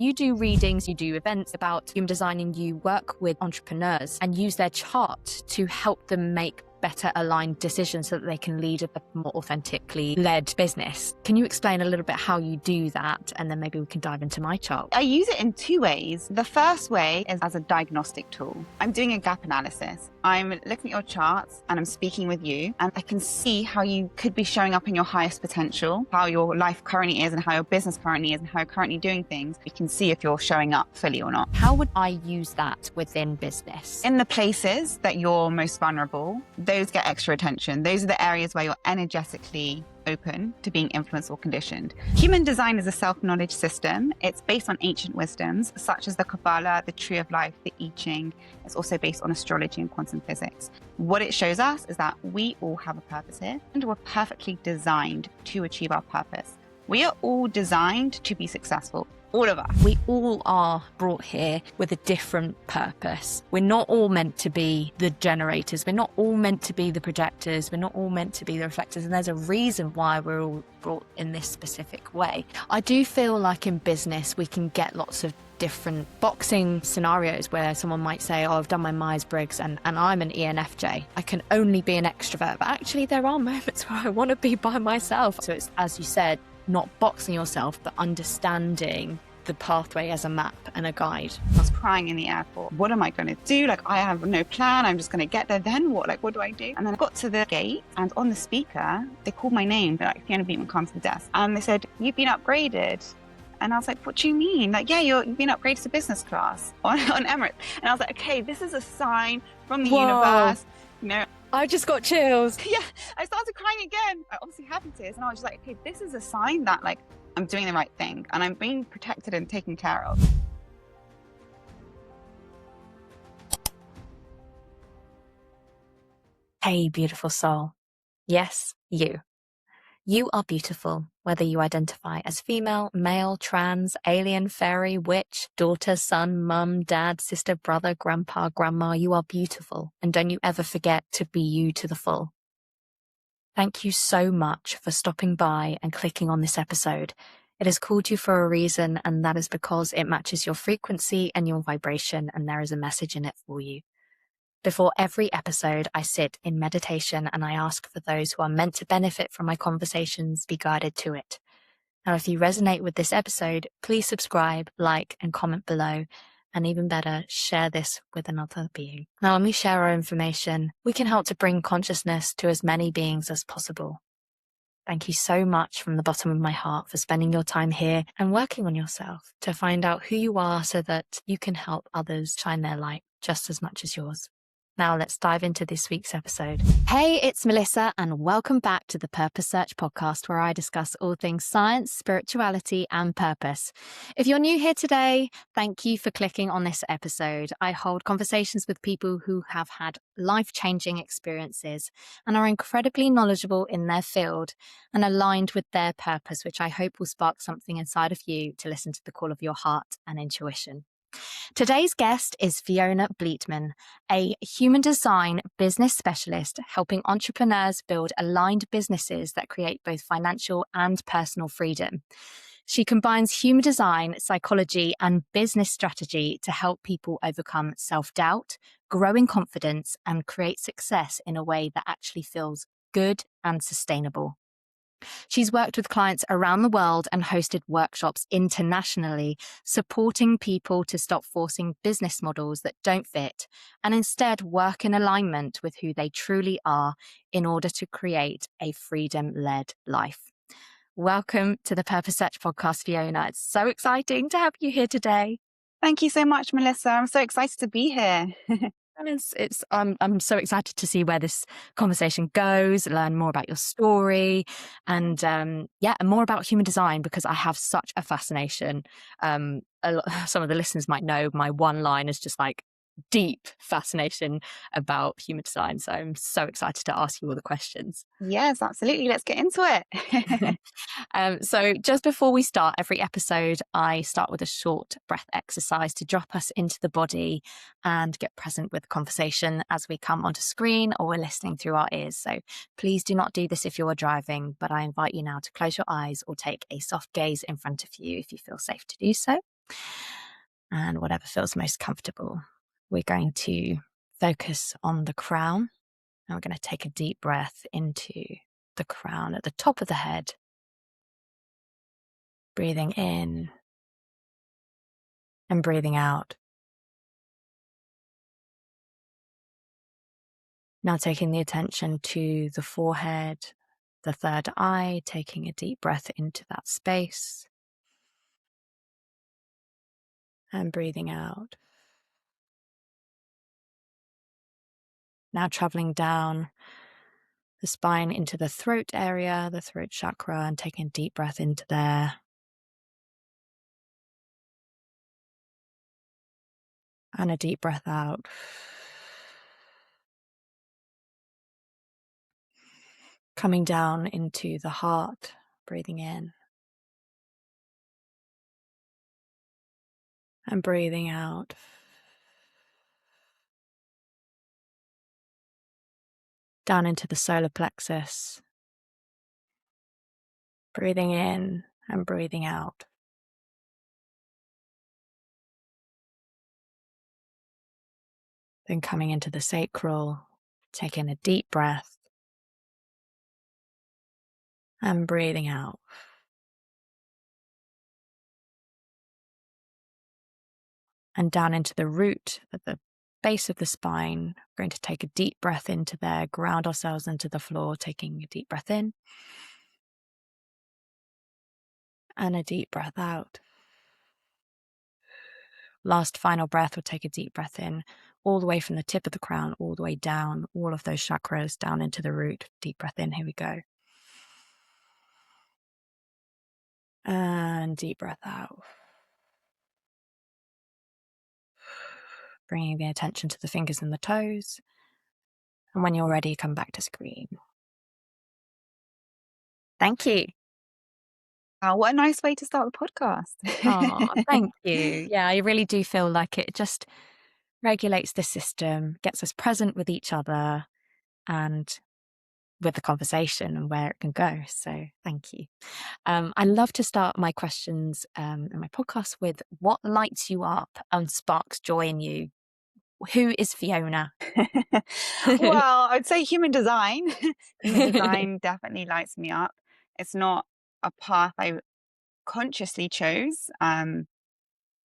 You do readings, you do events about human design, and you work with entrepreneurs and use their chart to help them make better aligned decisions so that they can lead a more authentically led business. Can you explain a little bit how you do that? And then maybe we can dive into my chart. I use it in two ways. The first way is as a diagnostic tool. I'm doing a gap analysis. I'm looking at your charts and I'm speaking with you, and I can see how you could be showing up in your highest potential, how your life currently is and how your business currently is and how you're currently doing things. You can see if you're showing up fully or not. How would I use that within business? In the places that you're most vulnerable, those get extra attention. Those are the areas where you're energetically open to being influenced or conditioned. Human design is a self-knowledge system. It's based on ancient wisdoms, such as the Kabbalah, the Tree of Life, the I Ching. It's also based on astrology and quantum physics. What it shows us is that we all have a purpose here, and we're perfectly designed to achieve our purpose. We are all designed to be successful. All of us. We all are brought here with a different purpose. We're not all meant to be the generators. We're not all meant to be the projectors. We're not all meant to be the reflectors. And there's a reason why we're all brought in this specific way. I do feel like in business, we can get lots of different boxing scenarios where someone might say, oh, I've done my Myers-Briggs and I'm an ENFJ. I can only be an extrovert. But actually, there are moments where I want to be by myself. So it's, as you said, not boxing yourself, but understanding the pathway as a map and a guide. I was crying in the airport. What am I going to do? Like, I have no plan. I'm just going to get there. Then what? Like, what do I do? And then I got to the gate, and on the speaker, they called my name. They're like, Fiona Bleetman, come to the desk. And they said, you've been upgraded. And I was like, what do you mean? Like, yeah, you've been upgraded to business class on Emirates. And I was like, okay, this is a sign from the universe. You know, I just got chills. Yeah, I started crying again. I obviously had tears, and I was just like, okay, this is a sign that like I'm doing the right thing and I'm being protected and taken care of. Hey, beautiful soul. Yes, you. You are beautiful, whether you identify as female, male, trans, alien, fairy, witch, daughter, son, mum, dad, sister, brother, grandpa, grandma. You are beautiful. And don't you ever forget to be you to the full. Thank you so much for stopping by and clicking on this episode. It has called you for a reason, and that is because it matches your frequency and your vibration, and there is a message in it for you. Before every episode, I sit in meditation and I ask for those who are meant to benefit from my conversations be guided to it. Now, if you resonate with this episode, please subscribe, like, and comment below. And even better, share this with another being. Now, when we share our information, we can help to bring consciousness to as many beings as possible. Thank you so much from the bottom of my heart for spending your time here and working on yourself to find out who you are so that you can help others shine their light just as much as yours. Now let's dive into this week's episode. Hey, it's Melissa, and welcome back to the Purpose Search podcast, where I discuss all things science, spirituality, and purpose. If you're new here today, thank you for clicking on this episode. I hold conversations with people who have had life-changing experiences and are incredibly knowledgeable in their field and aligned with their purpose, which I hope will spark something inside of you to listen to the call of your heart and intuition. Today's guest is Fiona Bleetman, a human design business specialist helping entrepreneurs build aligned businesses that create both financial and personal freedom. She combines human design, psychology, and business strategy to help people overcome self-doubt, grow in confidence, and create success in a way that actually feels good and sustainable. She's worked with clients around the world and hosted workshops internationally, supporting people to stop forcing business models that don't fit and instead work in alignment with who they truly are in order to create a freedom-led life. Welcome to the Purpose Search podcast, Fiona. It's so exciting to have you here today. Thank you so much, Melissa. I'm so excited to be here. And I'm so excited to see where this conversation goes, learn more about your story, and more about human design, because I have such a fascination. Some of the listeners might know my one line is just like deep fascination about human design. So I'm so excited to ask you all the questions. Yes, absolutely. Let's get into it. So just before we start every episode, I start with a short breath exercise to drop us into the body and get present with the conversation as we come onto screen or we're listening through our ears. So please do not do this if you're driving, but I invite you now to close your eyes or take a soft gaze in front of you if you feel safe to do so. And whatever feels most comfortable. We're going to focus on the crown. And we're going to take a deep breath into the crown at the top of the head. Breathing in and breathing out. Now taking the attention to the forehead, the third eye, taking a deep breath into that space. And breathing out. Now traveling down the spine into the throat area, the throat chakra, and taking a deep breath into there. And a deep breath out. Coming down into the heart, breathing in. And breathing out. Down into the solar plexus. Breathing in and breathing out. Then coming into the sacral, taking a deep breath. And breathing out. And down into the root at the base of the spine. We're going to take a deep breath into there, ground ourselves into the floor, taking a deep breath in. And a deep breath out. Last final breath, we'll take a deep breath in, all the way from the tip of the crown, all the way down, all of those chakras down into the root. Deep breath in, here we go. And deep breath out. Bringing the attention to the fingers and the toes. And when you're ready, come back to screen. Thank you. Oh, what a nice way to start the podcast. Oh, thank you. Yeah, I really do feel like it just regulates the system, gets us present with each other and with the conversation and where it can go. So thank you. I love to start my questions in my podcast with what lights you up and sparks joy in you. Who is Fiona? Well, I'd say human design. Human design definitely lights me up. It's not a path I consciously chose.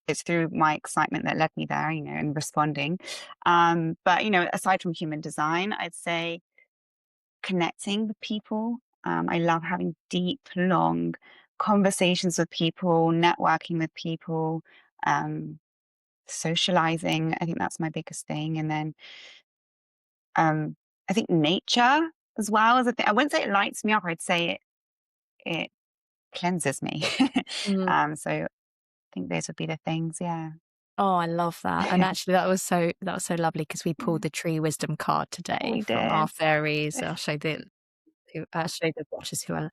It's through my excitement that led me there, and responding. But, aside from human design, I'd say connecting with people. I love having deep, long conversations with people, networking with people, socializing. I think that's my biggest thing. And then I think nature as well as a thing. I wouldn't say it lights me up. I'd say it cleanses me. Mm. So I think those would be the things. Yeah. Oh, I love that. And actually that was so lovely because we pulled the tree wisdom card today We from our did. fairies. I'll show the watchers who are,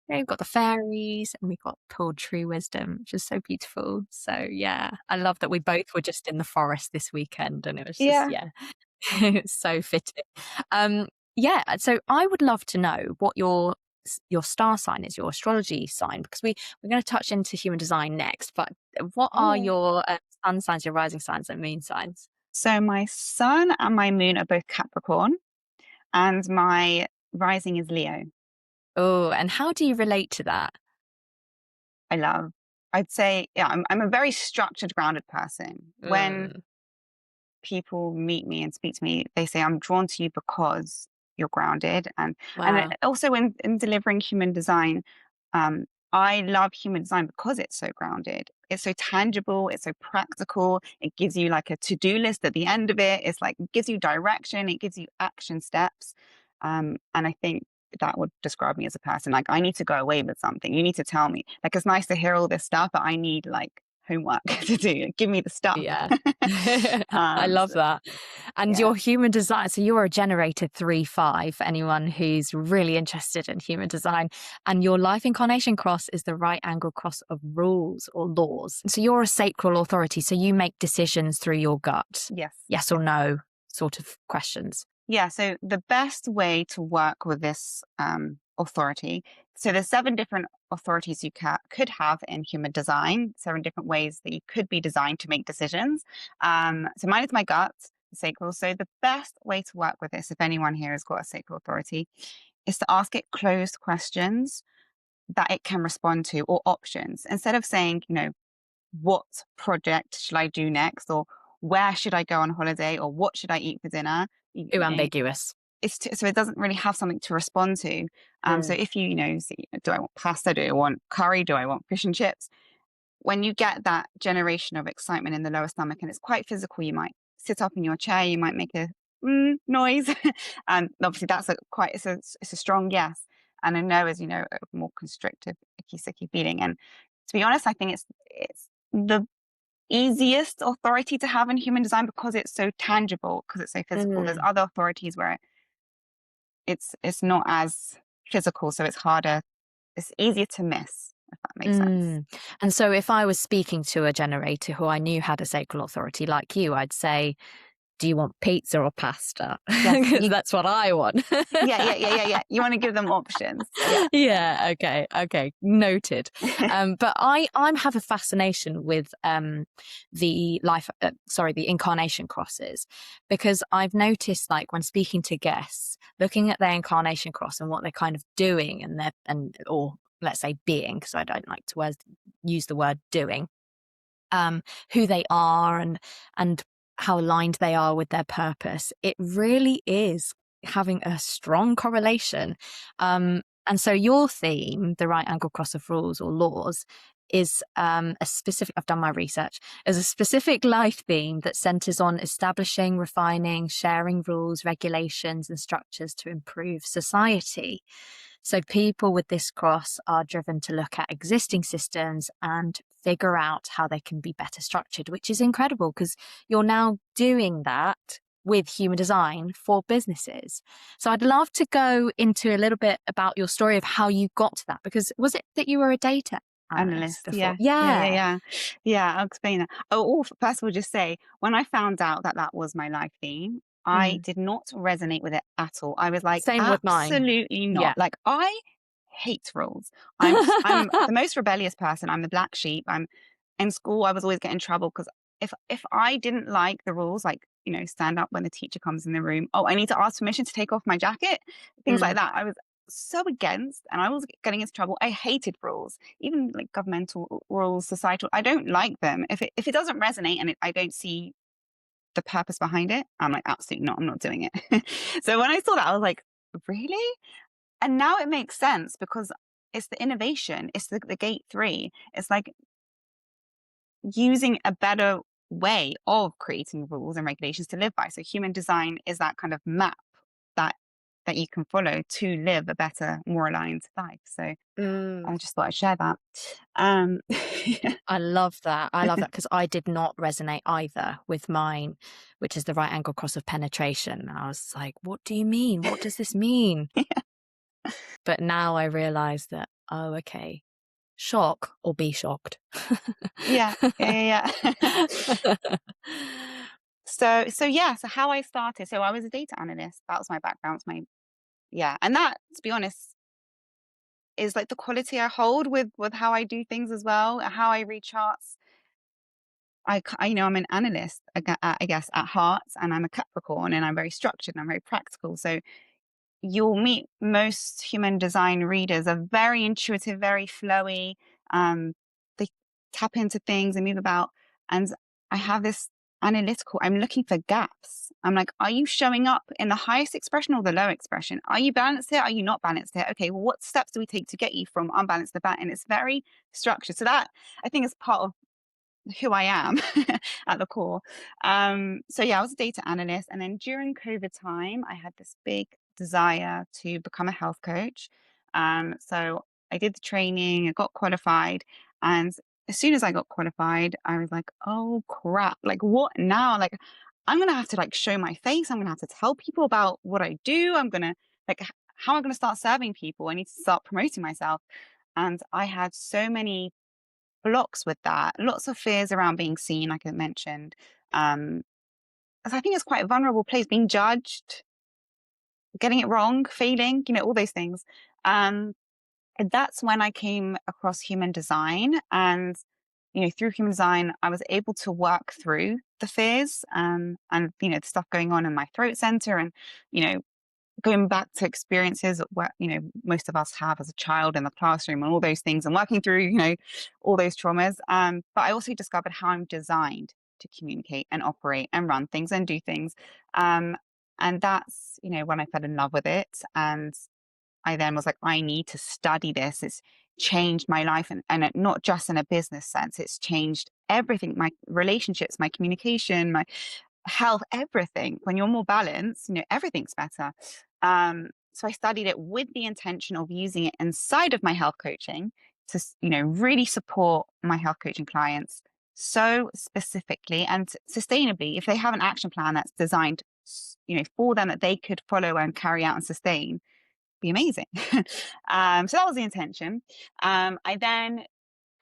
we've got the fairies and we got pulled tree wisdom, which is so beautiful. So yeah, I love that we both were just in the forest this weekend and it was just, Yeah. it's so fitting. Yeah, so I would love to know what your star sign is, your astrology sign, because we're going to touch into human design next, but what are Yeah. your sun signs, your rising signs and moon signs? So my sun and my moon are both Capricorn, and my rising is Leo. Oh, and how do you relate to that? I'd say, yeah, I'm a very structured, grounded person. When people meet me and speak to me, they say, I'm drawn to you because you're grounded. And Wow. also in delivering human design, I love human design because it's so grounded. It's so tangible. It's so practical. It gives you like a to-do list at the end of it. It's like, it gives you direction. It gives you action steps. And I think that would describe me as a person. Like, I need to go away with something. You need to tell me. Like, it's nice to hear all this stuff, but I need like homework to do. Give me the stuff. Yeah. I love that. And yeah. your human design, so you're a generator 3-5 for anyone who's really interested in human design. And your life incarnation cross is the right angle cross of rules or laws. So you're a sacral authority. So you make decisions through your gut. Yes or no sort of questions. Yeah. So the best way to work with this authority. So there's 7 different authorities you could have in human design, 7 different ways that you could be designed to make decisions. So mine is my gut, the sacral. So the best way to work with this, if anyone here has got a sacral authority, is to ask it closed questions that it can respond to, or options. Instead of saying, what project should I do next, or where should I go on holiday, or what should I eat for dinner? Too ambiguous. So it doesn't really have something to respond to. So if you say, do I want pasta? Do I want curry? Do I want fish and chips? When you get that generation of excitement in the lower stomach, and it's quite physical, you might sit up in your chair, you might make a noise, and obviously that's it's a strong yes, and a no is a more constrictive, icky, sicky feeling. And to be honest, I think it's the easiest authority to have in human design because it's so tangible, because it's so physical. There's other authorities where it's not as physical, so it's easier to miss, if that makes sense. And so if I was speaking to a generator who I knew had a sacral authority like you, I'd say, do you want pizza or pasta? Yes, Because that's what I want. yeah. You want to give them options. Yeah. Okay. Noted. But I have a fascination with the incarnation crosses, because I've noticed, like, when speaking to guests, looking at their incarnation cross and what they're kind of doing or let's say being, because I don't like to use the word doing, who they are and how aligned they are with their purpose. It really is having a strong correlation. And so your theme, the right angle cross of rules or laws, is a specific, I've done my research, is a specific life theme that centers on establishing, refining, sharing rules, regulations, and structures to improve society. So people with this cross are driven to look at existing systems and figure out how they can be better structured, which is incredible because you're now doing that with human design for businesses. So I'd love to go into a little bit about your story of how you got to that, because was it that you were a data analyst before? Yeah, I'll explain that. First of all, just say, when I found out that was my life theme, I did not resonate with it at all. I was like, Same with mine. absolutely not. Yeah. Like, I hate rules. I'm the most rebellious person. I'm the black sheep. I'm in school. I was always getting in trouble because if I didn't like the rules, like, stand up when the teacher comes in the room. Oh, I need to ask permission to take off my jacket. Things like that. I was so against, and I was getting into trouble. I hated rules, even like governmental rules, societal. I don't like them. If it doesn't resonate and I don't see the purpose behind it, I'm like, absolutely not. I'm not doing it. So when I saw that, I was like, really? And now it makes sense because it's the innovation. It's the gate 3. It's like using a better way of creating rules and regulations to live by. So human design is that kind of map that you can follow to live a better, more aligned life. So I just thought I'd share that. I love that. Because I did not resonate either with mine, which is the right angle cross of penetration. I was like, what do you mean? What does this mean? Yeah. But now I realize that, oh, okay. Shock or be shocked. Yeah. So how I started. So I was a data analyst. That was my background. And that, to be honest, is like the quality I hold with how I do things as well, how I read charts. I'm an analyst, I guess, at heart, and I'm a Capricorn, and I'm very structured and I'm very practical. So you'll meet most human design readers are very intuitive, very flowy. They tap into things and move about. And I have this analytical, I'm looking for gaps. I'm like, are you showing up in the highest expression or the low expression? Are you balanced here? Are you not balanced here? Okay, well, what steps do we take to get you from unbalanced to balanced? And it's very structured. So that, I think, is part of who I am at the core. I was a data analyst. And then during COVID time, I had this big desire to become a health coach. So I did the training, I got qualified. And as soon as I got qualified, I was like, oh crap, like what now? Like, I'm going to have to like show my face. I'm going to have to tell people about what I do. I'm going to how am I going to start serving people? I need to start promoting myself. And I had so many blocks with that, lots of fears around being seen, like I mentioned. I think it's quite a vulnerable place, being judged, getting it wrong, failing, all those things. And that's when I came across human design. And, through human design, I was able to work through the fears, and, the stuff going on in my throat center, and, you know, going back to experiences where, most of us have as a child in the classroom and all those things, and working through, all those traumas. But I also discovered how I'm designed to communicate and operate and run things and do things. Um, and that's, when I fell in love with it. And I then was like, I need to study this. It's changed my life, and not just in a business sense. It's changed everything, my relationships, my communication, my health, everything. When you're more balanced, everything's better. So I studied it with the intention of using it inside of my health coaching to, really support my health coaching clients so specifically and sustainably. If they have an action plan that's designed, for them, that they could follow and carry out and sustain, be amazing. So that was the intention. I then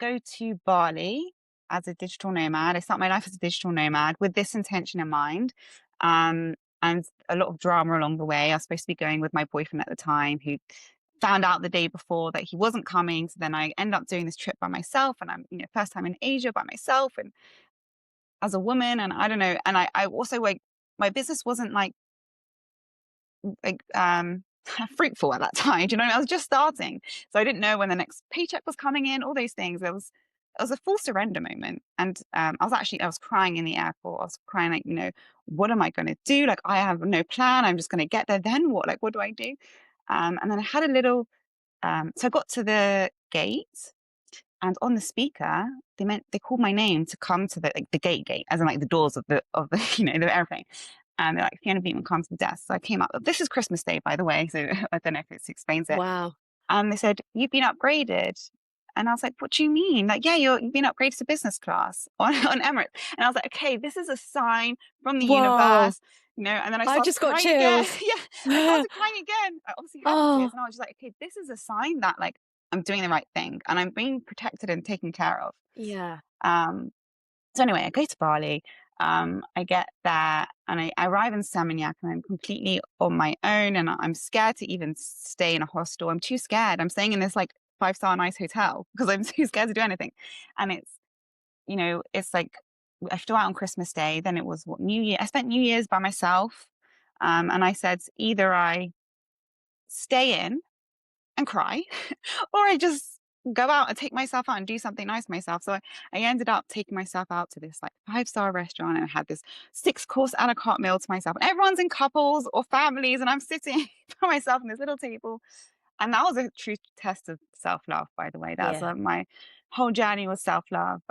go to Bali as a digital nomad. I start my life as a digital nomad with this intention in mind. And a lot of drama along the way. I was supposed to be going with my boyfriend at the time, who found out the day before that he wasn't coming. So then I end up doing this trip by myself, and I'm, first time in Asia by myself and as a woman. And I don't know. And I also, like, my business wasn't like fruitful at that time. Do you know what I mean? I was just starting, so I didn't know when the next paycheck was coming in. All those things. It was a full surrender moment, and I was crying in the airport. I was crying, like, what am I going to do? Like, I have no plan. I'm just going to get there. Then what? Like, what do I do? And then I had a little. So I got to the gate, and on the speaker, they called my name to come to the gate, as in like the doors of the the airplane. And they're like, Fiona Bleetman, come to the desk. So I came up. This is Christmas Day, by the way. So I don't know if it explains it. Wow. And they said, you've been upgraded. And I was like, what do you mean? Like, yeah, you've been upgraded to business class on Emirates. And I was like, okay, this is a sign from the Whoa. universe, And then I I started just got crying again. chills. Yeah, I started crying again. I obviously had the tears. Oh, And I was just like, okay, this is a sign that, like, I'm doing the right thing and I'm being protected and taken care of. yeah. Um, so anyway, I go to Bali. I get there and I arrive in Seminyak, and I'm completely on my own, and I'm scared to even stay in a hostel. I'm too scared. I'm staying in this like 5-star nice hotel because I'm too scared to do anything. And it's like I flew out on Christmas Day. Then it was New Year. I spent New Year's by myself. And I said, either I stay in and cry, or I just go out and take myself out and do something nice for myself. So I ended up taking myself out to this like 5-star restaurant, and I had this 6-course a la carte meal to myself. And everyone's in couples or families, and I'm sitting by myself in this little table. And that was a true test of self-love, by the way. That's Yeah. my whole journey was self-love,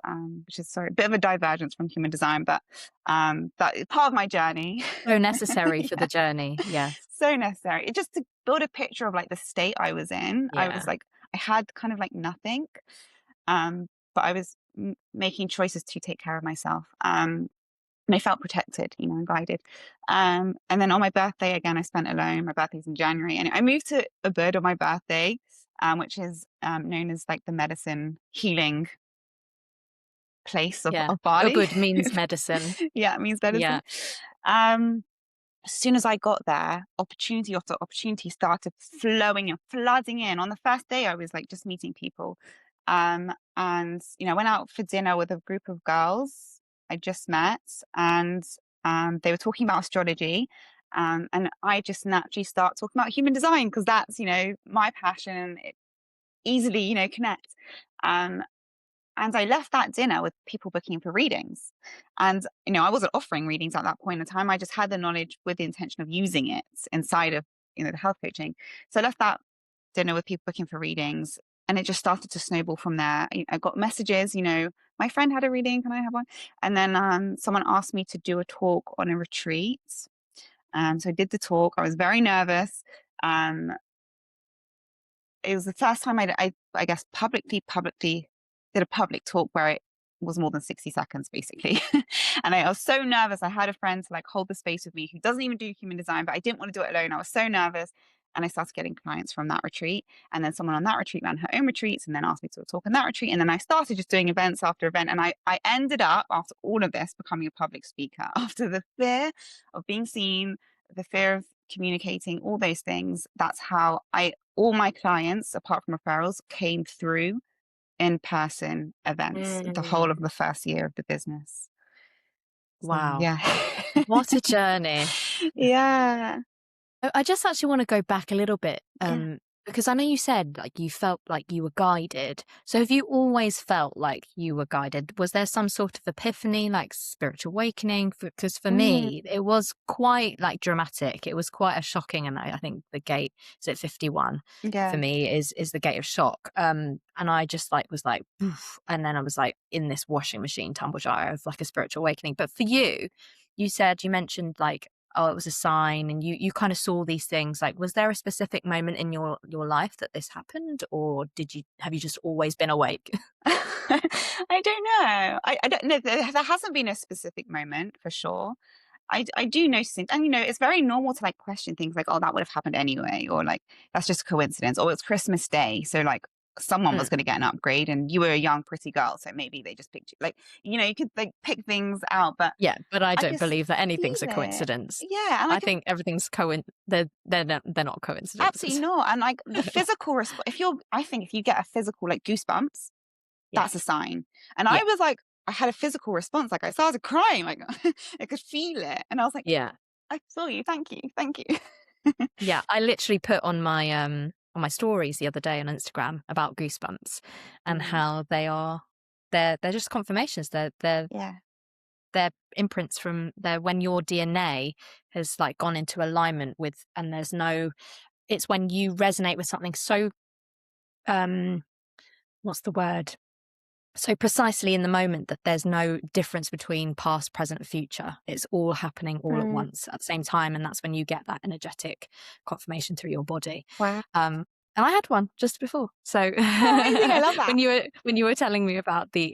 which is a bit of a divergence from human design, but that is part of my journey. So necessary for Yeah. the journey. Yes. So necessary. It just to build a picture of like the state I was in. I Yeah. was like, I had kind of like nothing, but I was making choices to take care of myself. And I felt protected, and guided. And then on my birthday, again, I spent alone. My birthday's in January, and I moved to Ubud on my birthday, which is known as like the medicine healing place of, Yeah. of Bali. Ubud means medicine. Yeah, it means medicine. Yeah. Um, as soon as I got there, opportunity after opportunity started flowing and flooding in. On the first day, I was like just meeting people. And I went out for dinner with a group of girls I just met, and they were talking about astrology. And I just naturally start talking about human design because that's, my passion. It easily, connect. Um, and I left that dinner with people booking for readings. And, I wasn't offering readings at that point in time. I just had the knowledge with the intention of using it inside of, the health coaching. So I left that dinner with people booking for readings, and it just started to snowball from there. I got messages, my friend had a reading, can I have one? And then someone asked me to do a talk on a retreat. So I did the talk. I was very nervous. Um, it was the first time I guess publicly did a public talk where it was more than 60 seconds basically. And I was so nervous. I had a friend to like hold the space with me who doesn't even do human design, but I didn't want to do it alone. I was so nervous. And I started getting clients from that retreat. And then someone on that retreat ran her own retreats and then asked me to talk on that retreat. And then I started just doing events after event. And I ended up, after all of this, becoming a public speaker after the fear of being seen, the fear of communicating, all those things. That's how I all my clients, apart from referrals, came through in-person events the whole of Mm. the first year of the business. So Wow. yeah. What a journey. Yeah. I just actually want to go back a little bit, Yeah. because I know you said like you felt like you were guided. So have you always felt like you were guided? Was there some sort of epiphany, like spiritual awakening? Because for Mm, me, it was quite like dramatic. It was quite a shocking, and I think the gate is at 51 for yeah. me is the gate of shock. And I just like was like, "Poof," and then I was like in this washing machine tumble dryer of like a spiritual awakening. But for you, you mentioned like, oh, it was a sign, and you kind of saw these things. Like, was there a specific moment in your life that this happened, or have you just always been awake? I don't know. I don't know. There hasn't been a specific moment for sure. I do notice things, and it's very normal to like question things like, oh, that would have happened anyway, or like that's just a coincidence, or it's Christmas Day, so like someone was Mm. going to get an upgrade, and you were a young pretty girl, so maybe they just picked you. Like you could like pick things out, but Yeah, but I I don't just believe that feel anything's a it. coincidence. Yeah, and I I can think everything's they're not absolutely coincidences. not. And like the physical response, I think if you get a physical like goosebumps, that's a Yes. sign. And I Yeah. was like, I had a physical response. Like I started crying. Like I could feel it. And I was like, Yeah. I saw you. Thank you. Thank you. Yeah. I literally put on my stories the other day on Instagram about goosebumps and Mm, how they're just confirmations. yeah. They're imprints from their when your DNA has like gone into alignment with, and it's when you resonate with something so um what's the word, so precisely in the moment that there's no difference between past, present, and future. It's all happening all at Mm, once at the same time, and that's when you get that energetic confirmation through your body. wow. And I had one just before. So Oh, amazing. I love that. when you were telling me about the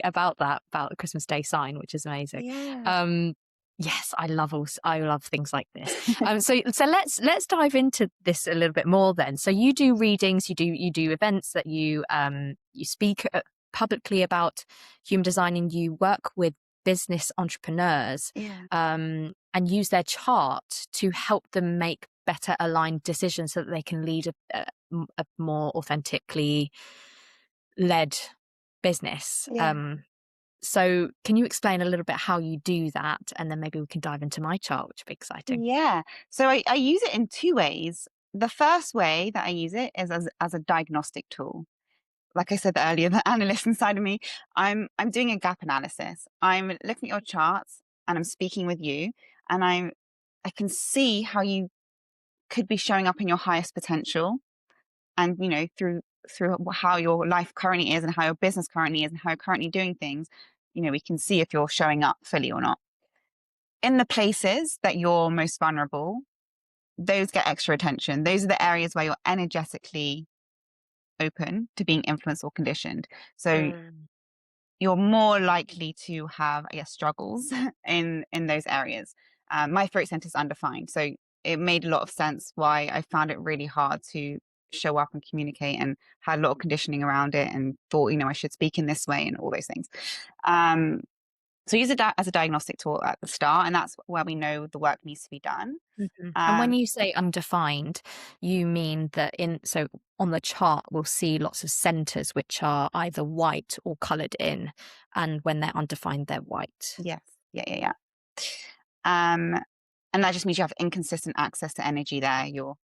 Christmas Day sign, which is amazing. Yeah. Um, yes, I love things like this. So let's dive into this a little bit more then. So you do readings, you do events that you speak publicly about human design, and you work with business entrepreneurs Yeah. and use their chart to help them make better aligned decisions so that they can lead a more authentically led business. Yeah. So can you explain a little bit how you do that? And then maybe we can dive into my chart, which would be exciting. Yeah. So I use it in two ways. The first way that I use it is as a diagnostic tool. Like I said earlier, the analyst inside of me, I'm doing a gap analysis. I'm looking at your charts and I'm speaking with you, and I can see how you could be showing up in your highest potential, and through how your life currently is and how your business currently is and how you're currently doing things, we can see if you're showing up fully or not. In the places that you're most vulnerable, those get extra attention. Those are the areas where you're energetically open to being influenced or conditioned. So Mm. you're more likely to have, I guess, struggles in those areas. My throat center is undefined, so it made a lot of sense why I found it really hard to show up and communicate, and had a lot of conditioning around it, and thought, I should speak in this way and all those things. Um, so use it as a diagnostic tool at the start, and that's where we know the work needs to be done. Mhm. And when Um, you say undefined, you mean that so on the chart, we'll see lots of centers which are either white or colored in. And when they're undefined, they're white. yes, yeah, yeah, yeah. Um, and that just means you have inconsistent access to energy there. You're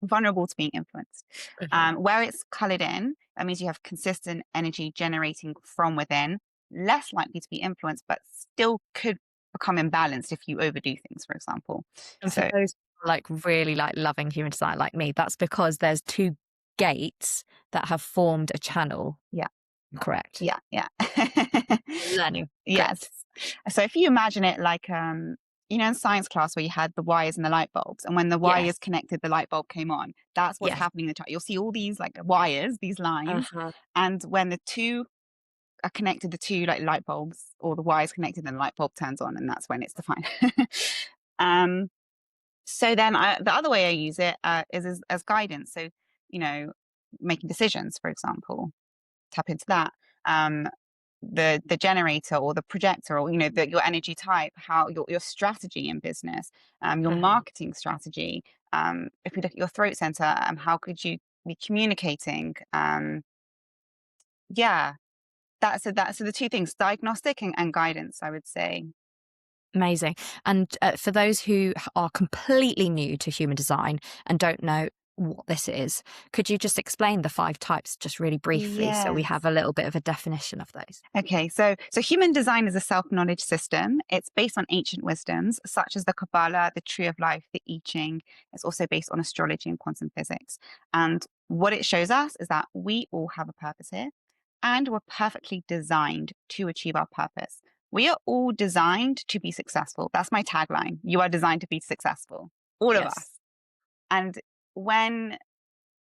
vulnerable to being influenced. Mhm. Where it's colored in, that means you have consistent energy generating from within, less likely to be influenced, but still could become imbalanced if you overdo things, for example. And for So, those like really like loving human design like me, that's because there's two gates that have formed a channel. yeah, Correct. yeah, yeah. Learning. Good. Yes. So if you imagine it like, in science class where you had the wires and the light bulbs, and when the Yes. wires connected, the light bulb came on. That's what's Yes. happening in the chart. You'll see all these like wires, these lines, Uh-huh. and when the two are connected, the two like light bulbs or the wires connected, then the light bulb turns on, and that's when it's defined. um, so then the other way I use it is as guidance. So, you know, making decisions, for example, tap into that. Um, the generator or the projector, or your energy type, how your strategy in business, your Uh-huh. marketing strategy. If you look at your throat center, how could you be communicating. Yeah, so the two things, diagnostic and guidance, I would say. Amazing. And for those who are completely new to human design and don't know what this is, could you just explain the 5 types just really briefly so we Yes. have a little bit of a definition of those? Okay, so human design is a self-knowledge system. It's based on ancient wisdoms such as the Kabbalah, the Tree of Life, the I Ching. It's also based on astrology and quantum physics. And what it shows us is that we all have a purpose here, and we're perfectly designed to achieve our purpose. We are all designed to be successful. That's my tagline. You are designed to be successful, all of us. And when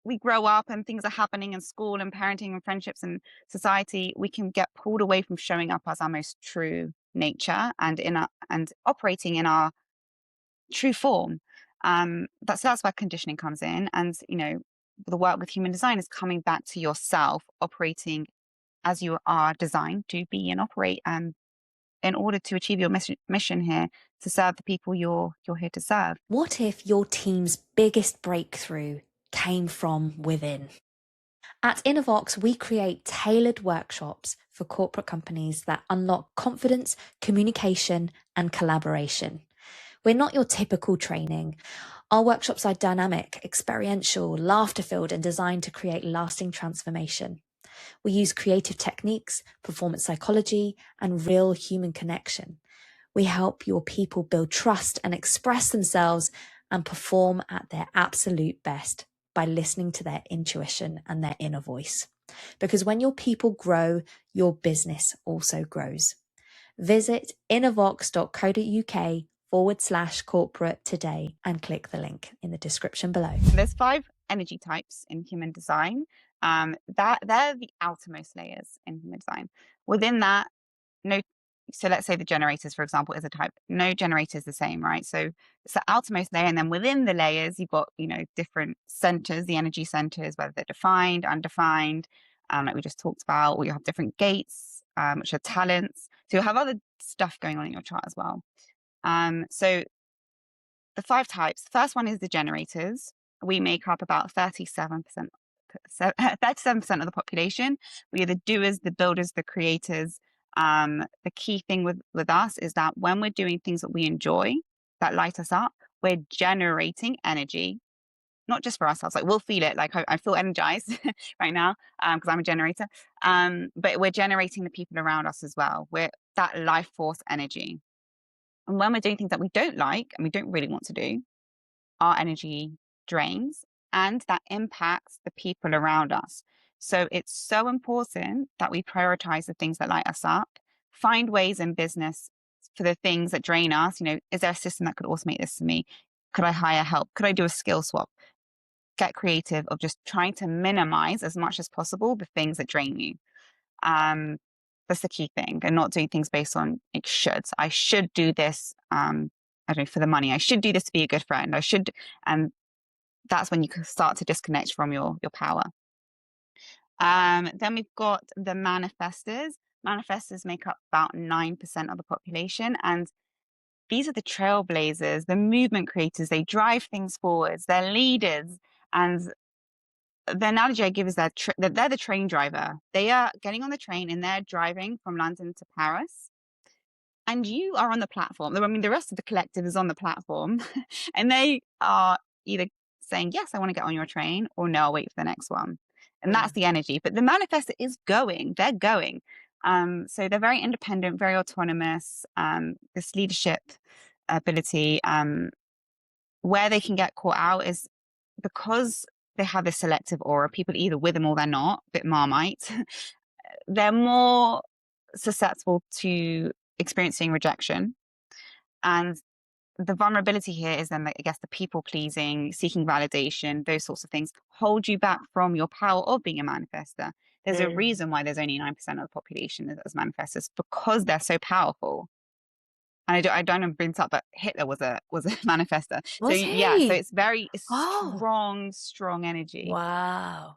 we grow up and things are happening in school and parenting and friendships and society, we can get pulled away from showing up as our most true nature and operating in our true form. That's where conditioning comes in. And, the work with human design is coming back to yourself, operating as you are designed to be and operate, in order to achieve your mission here, to serve the people you're here to serve. What if your team's biggest breakthrough came from within? At InnerVox, we create tailored workshops for corporate companies that unlock confidence, communication, and collaboration. We're not your typical training. Our workshops are dynamic, experiential, laughter-filled, and designed to create lasting transformation. We use creative techniques, performance psychology, and real human connection. We help your people build trust and express themselves and perform at their absolute best by listening to their intuition and their inner voice. Because when your people grow, your business also grows. Visit innervox.co.uk/corporate today and click the link in the description below. There's 5 energy types in human design. That they're the outermost layers in human design. Within that, so let's say the generators, for example, is a type. No generator is the same, right? So it's the outermost layer, and then within the layers, you've got different centers, the energy centers, whether they're defined, undefined, like we just talked about, or you have different gates, which are talents. So you'll have other stuff going on in your chart as well. So the 5 types. The first one is the generators. We make up about 37% of the population. We are the doers, the builders, the creators. The key thing with us is that when we're doing things that we enjoy, that light us up, we're generating energy, not just for ourselves. Like, we'll feel it. Like, I feel energized right now because I'm a generator. But we're generating the people around us as well. We're that life force energy. And when we're doing things that we don't like and we don't really want to do, our energy drains, and that impacts the people around us. So it's so important that we prioritize the things that light us up, find ways in business for the things that drain us. Is there a system that could automate this for me? Could I hire help? Could I do a skill swap? Get creative of just trying to minimize as much as possible the things that drain you. That's the key thing, and not doing things based on like shoulds. I should do this, I don't know, for the money. I should do this to be a good friend. And that's when you can start to disconnect from your power. Then we've got the manifestors. Manifestors make up about 9% of the population, and these are the trailblazers, the movement creators. They drive things forwards. They're leaders, and the analogy I give is that they're the train driver. They are getting on the train and they're driving from London to Paris. And you are on the platform. I mean, the rest of the collective is on the platform and they are either saying, yes, I want to get on your train, or no, I'll wait for the next one. And that's the energy. But the manifestor is going. They're going. So they're very independent, very autonomous, this leadership ability. Where they can get caught out is because they have this selective aura. People either with them or they're not, a bit Marmite. They're more susceptible to experiencing rejection. And the vulnerability here is then, I guess, the people pleasing, seeking validation, those sorts of things hold you back from your power of being a manifestor. There's a reason why there's only 9% of the population as manifestors, because they're so powerful. And I don't know bring up, but Hitler was a manifestor. Was so he? Yeah, so it's very strong energy. Wow.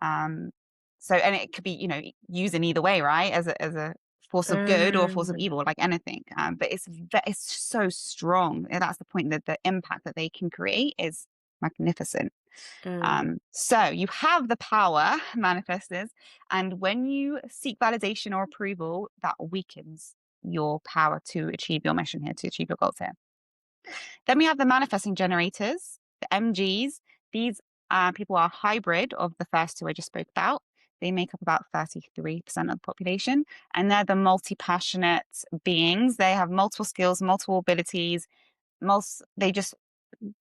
So, and it could be used in either way, right? As a force of good or a force of evil, like anything. But it's so strong, and that's the point, that the impact that they can create is magnificent. So you have the power, manifestors, and when you seek validation or approval, that weakens your power to achieve your mission here, to achieve your goals here. Then we have the manifesting generators, the MGs. These people are a hybrid of the first two I just spoke about. They make up about 33% of the population, and they're the multi-passionate beings. They have multiple skills, multiple abilities.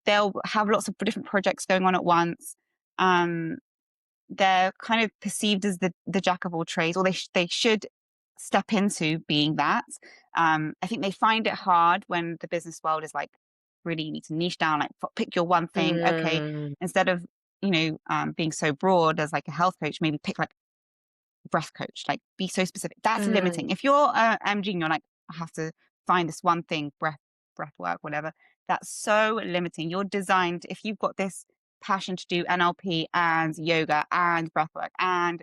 They'll have lots of different projects going on at once. They're kind of perceived as the jack of all trades, or they should step into being that. I think they find it hard when the business world is like, really, you need to niche down, like pick your one thing. Okay, instead of being so broad as like a health coach, maybe pick like breath coach, like be so specific. That's limiting. If you're MG and you're like, I have to find this one thing, breath work, whatever, that's so limiting. You're designed, if you've got this passion to do NLP and yoga and breath work, and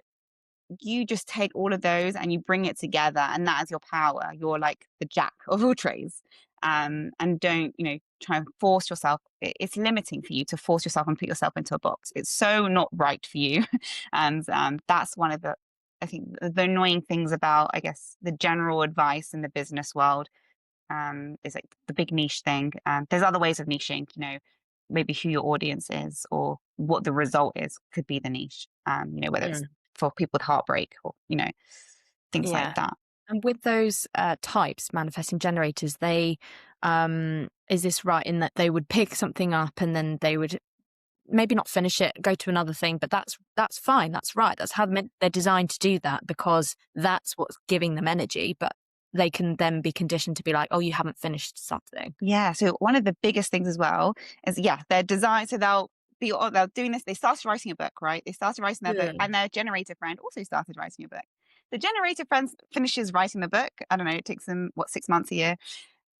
you just take all of those and you bring it together, and that is your power. You're like the jack of all trades. And don't try and force yourself. It's limiting for you to force yourself and put yourself into a box. It's so not right for you. And that's one of the, I think, the annoying things about, I guess, the general advice in the business world, is like the big niche thing. There's other ways of niching, maybe who your audience is or what the result is could be the niche, whether it's for people with heartbreak or, things like that. And with those types, manifesting generators, they is this right in that they would pick something up and then they would maybe not finish it, go to another thing, but that's fine, that's right, that's how they're designed to do that, because that's what's giving them energy. But they can then be conditioned to be like, oh, you haven't finished something. Yeah. So one of the biggest things as well is, they're designed, so they'll doing this. They started writing a book, right? They started writing their book, and their generator friend also started writing a book. The generator friend finishes writing the book. I don't know, it takes them 6 months, a year.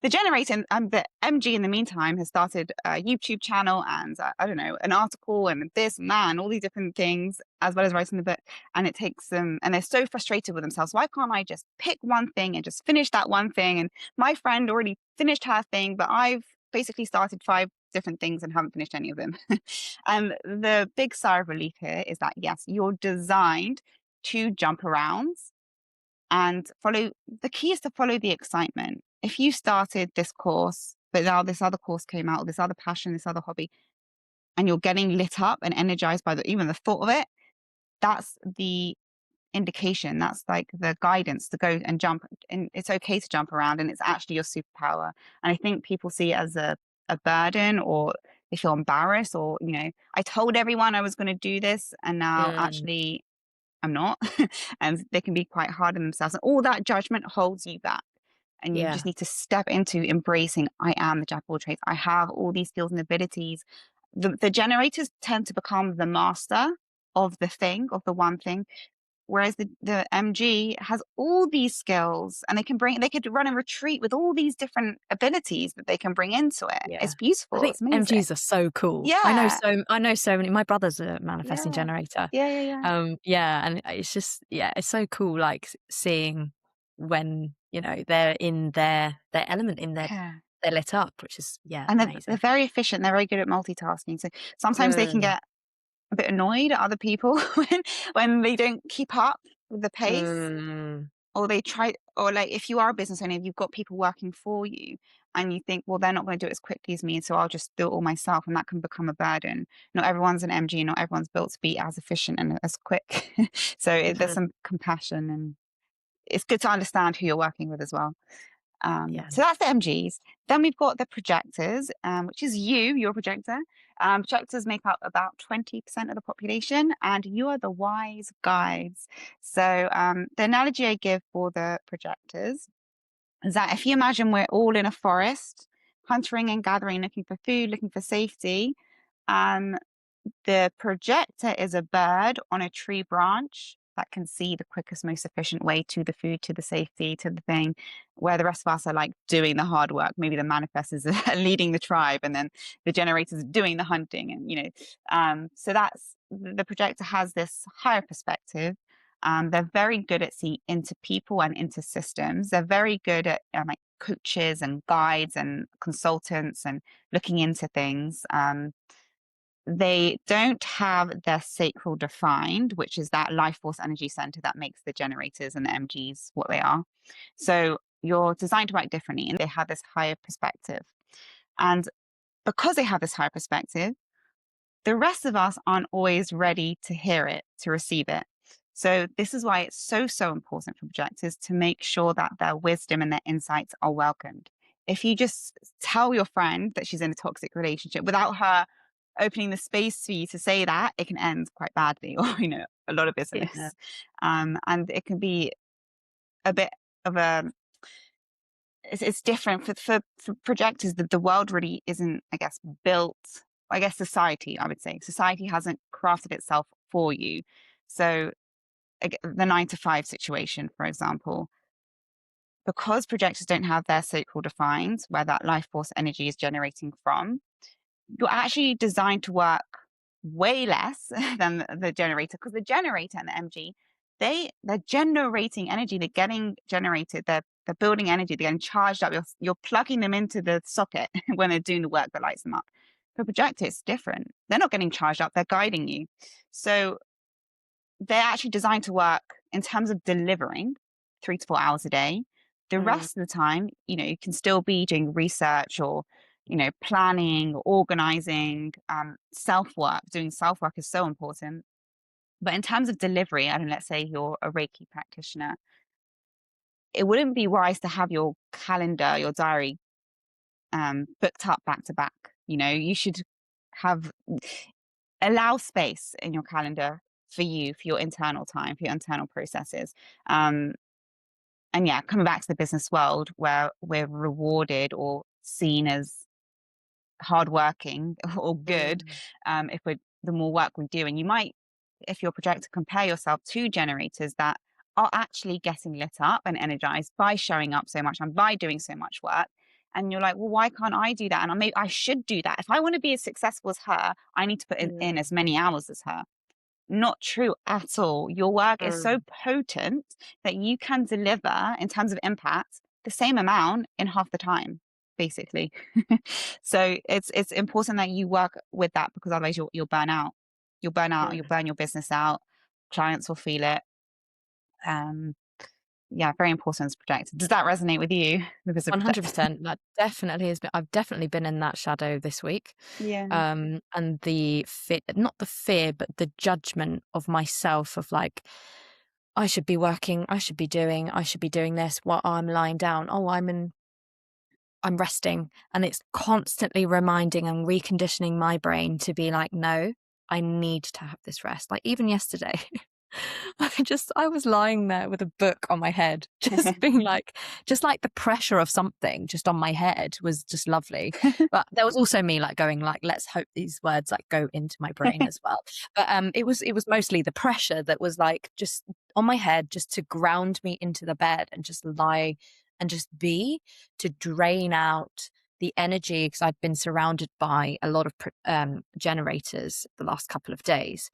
The generator and the MG in the meantime has started a YouTube channel and I don't know, an article and this and that and all these different things, as well as writing the book. And it takes them, and they're so frustrated with themselves. Why can't I just pick one thing and just finish that one thing? And my friend already finished her thing, but I've basically started 5 different things and haven't finished any of them. And the big sigh of relief here is that, yes, you're designed to jump around and the key is to follow the excitement. If you started this course, but now this other course came out, this other passion, this other hobby, and you're getting lit up and energized by even the thought of it, that's the indication. That's like the guidance to go and jump. And it's okay to jump around, and it's actually your superpower. And I think people see it as a burden, or they feel embarrassed, or, I told everyone I was going to do this, and now actually I'm not. And they can be quite hard on themselves. And all that judgment holds you back. And you just need to step into embracing, I am the jack of all trades. I have all these skills and abilities. The generators tend to become the master of the one thing. Whereas the MG has all these skills, and they could run a retreat with all these different abilities that they can bring into it. Yeah. It's beautiful. I think It's amazing. MGs are so cool. Yeah. I know so many. My brother's a manifesting generator. Yeah. And it's just, it's so cool, like seeing when, they're in their element, in they're lit up, which is, and amazing. they're very efficient. They're very good at multitasking. So sometimes they can get a bit annoyed at other people when they don't keep up with the pace, or they try, or like if you are a business owner, you've got people working for you, and you think, well, they're not going to do it as quickly as me, so I'll just do it all myself, and that can become a burden. Not everyone's an MG, not everyone's built to be as efficient and as quick. So there's some compassion, and it's good to understand who you're working with as well. So that's the MGs. Then we've got the projectors, which is you're a projector. Projectors make up about 20% of the population, and you are the wise guides. So the analogy I give for the projectors is that if you imagine we're all in a forest, hunting and gathering, looking for food, looking for safety, the projector is a bird on a tree branch that can see the quickest, most efficient way to the food, to the safety, to the thing, where the rest of us are like doing the hard work. Maybe the manifestors are leading the tribe, and then the generators are doing the hunting. And, so that's, the projector has this higher perspective. They're very good at seeing into people and into systems. They're very good at like coaches and guides and consultants and looking into things. they don't have their sacral defined, which is that life force energy center that makes the generators and the MGs what they are. So you're designed to work differently, and they have this higher perspective. And because they have this higher perspective, the rest of us aren't always ready to hear it, to receive it. So this is why it's so important for projectors to make sure that their wisdom and their insights are welcomed. If you just tell your friend that she's in a toxic relationship without her opening the space for you to say that, it can end quite badly, or a lot of business. Yeah. And it can be a bit of a it's different for projectors. That the world really isn't, I guess, built. I guess society, I would say, society hasn't crafted itself for you. So the 9 to 5 situation, for example, because projectors don't have their sacral defined, where that life force energy is generating from, you're actually designed to work way less than the generator, because the generator and the MG, they're generating energy. They're getting generated. They're building energy. They're getting charged up. You're plugging them into the socket when they're doing the work that lights them up. For projector, it's different. They're not getting charged up. They're guiding you. So they're actually designed to work in terms of delivering 3 to 4 hours a day. The rest of the time, you can still be doing research or, planning, organizing, self-work. Doing self-work is so important. But in terms of delivery, let's say you're a Reiki practitioner, it wouldn't be wise to have your calendar, your diary, booked up back to back. You should allow space in your calendar for your internal time, for your internal processes. And yeah, coming back to the business world where we're rewarded or seen as hardworking or good, if the more work we do. And you might, if you're a projector, compare yourself to generators that are actually getting lit up and energized by showing up so much and by doing so much work. And you're like, well, why can't I do that? And I should do that. If I want to be as successful as her, I need to put in as many hours as her. Not true at all. Your work is so potent that you can deliver, in terms of impact, the same amount in half the time, basically. So it's important that you work with that, because otherwise you'll burn out. You'll burn out. You'll burn your business out. Clients will feel it. Yeah, very important as a projector. Does that resonate with you? 100%. That definitely has been. I've definitely been in that shadow this week. Yeah. And the fear, not the fear, but the judgment of myself of like, I should be working, I should be doing this while I'm lying down. Oh, I'm resting. And it's constantly reminding and reconditioning my brain to be like, no, I need to have this rest. Like even yesterday, I was lying there with a book on my head, just being like, just like the pressure of something just on my head was just lovely. But there was also me like going like, let's hope these words like go into my brain as well. But it was mostly the pressure that was like just on my head, just to ground me into the bed and just lie and just be, to drain out the energy, because I'd been surrounded by a lot of generators the last couple of days.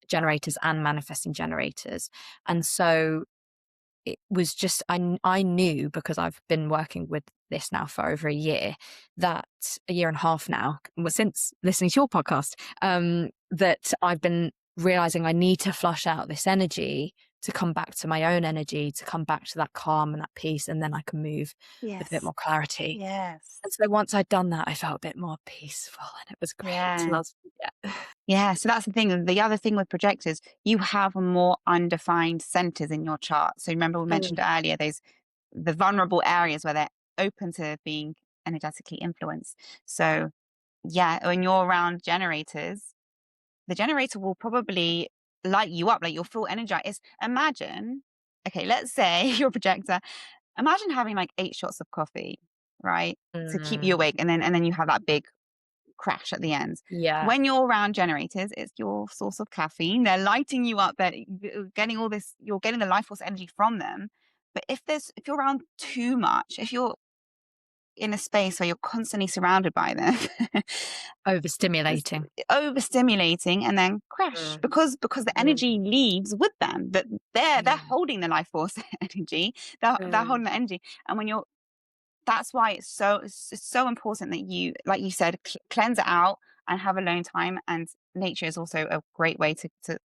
Generators and manifesting generators. And so it was just, I knew, because I've been working with this now for over a year and a half now, since listening to your podcast, that I've been realizing I need to flush out this energy to come back to my own energy, to come back to that calm and that peace, and then I can move with a bit more clarity. Yes. And so once I'd done that, I felt a bit more peaceful, and it was great. Yeah. Yeah, so that's the thing. The other thing with projectors, you have more undefined centers in your chart. So remember we mentioned earlier, the vulnerable areas where they're open to being energetically influenced. So yeah, when you're around generators, the generator will probably light you up, like you'll feel energized. Imagine, okay, let's say you're a projector. Imagine having like 8 shots of coffee, right, to keep you awake, and then you have that big crash at the end. Yeah. When you're around generators, it's your source of caffeine. They're lighting you up. You're getting all this. You're getting the life force energy from them. But if you're around too much, if you're in a space where you're constantly surrounded by them, Overstimulating. and then crash, because the energy leaves with them. That they're holding the life force energy. They're holding the energy, and when you're, that's why it's so important that you, like you said, cleanse it out, and have alone time. And nature is also a great way to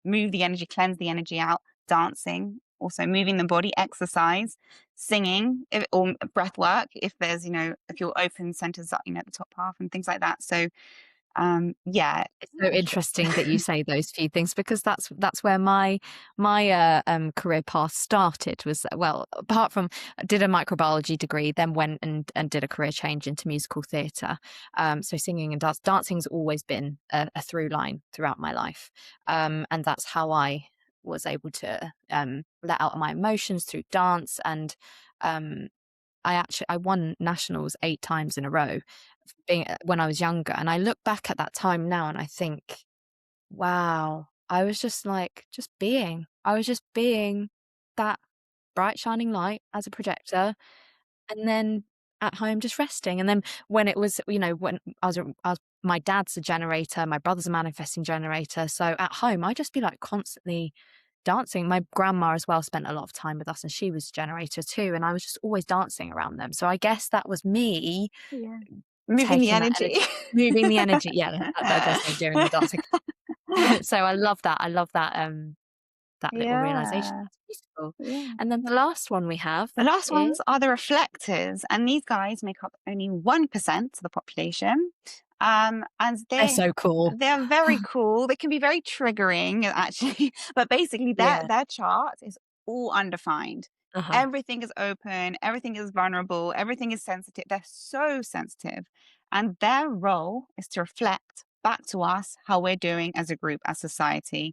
move the energy, cleanse the energy out. Dancing, also moving the body, exercise, singing, or breath work if there's, if you're open centers up, at the top half and things like that. So yeah. It's so interesting that you say those few things, because that's where my career path started. Was, well, apart from, I did a microbiology degree, then went and did a career change into musical theatre. So singing and dancing's always been a through line throughout my life, and that's how I was able to let out my emotions through dance. And I won nationals 8 times in a row when I was younger. And I look back at that time now and I think, wow, I was just like, I was just being that bright shining light as a projector, and then at home just resting. And then when it was, when my dad's a generator, my brother's a manifesting generator. So at home, I'd just be like constantly dancing. My grandma as well spent a lot of time with us, and she was a generator too. And I was just always dancing around them. So I guess that was me Yeah. Moving the taking that energy. energy, moving the energy. Yeah, there's no doing the dancing. So I love that. I love that that little realization. Yeah. That's beautiful. Yeah. And then the last one we have The last is, ones are the reflectors, and these guys make up only 1% of the population. And they're so cool. they're very cool. They can be very triggering, actually, but basically Yeah. their chart is all undefined. Uh-huh. Everything is open, everything is vulnerable, everything is sensitive. They're so sensitive, and their role is to reflect back to us how we're doing as a group, as society.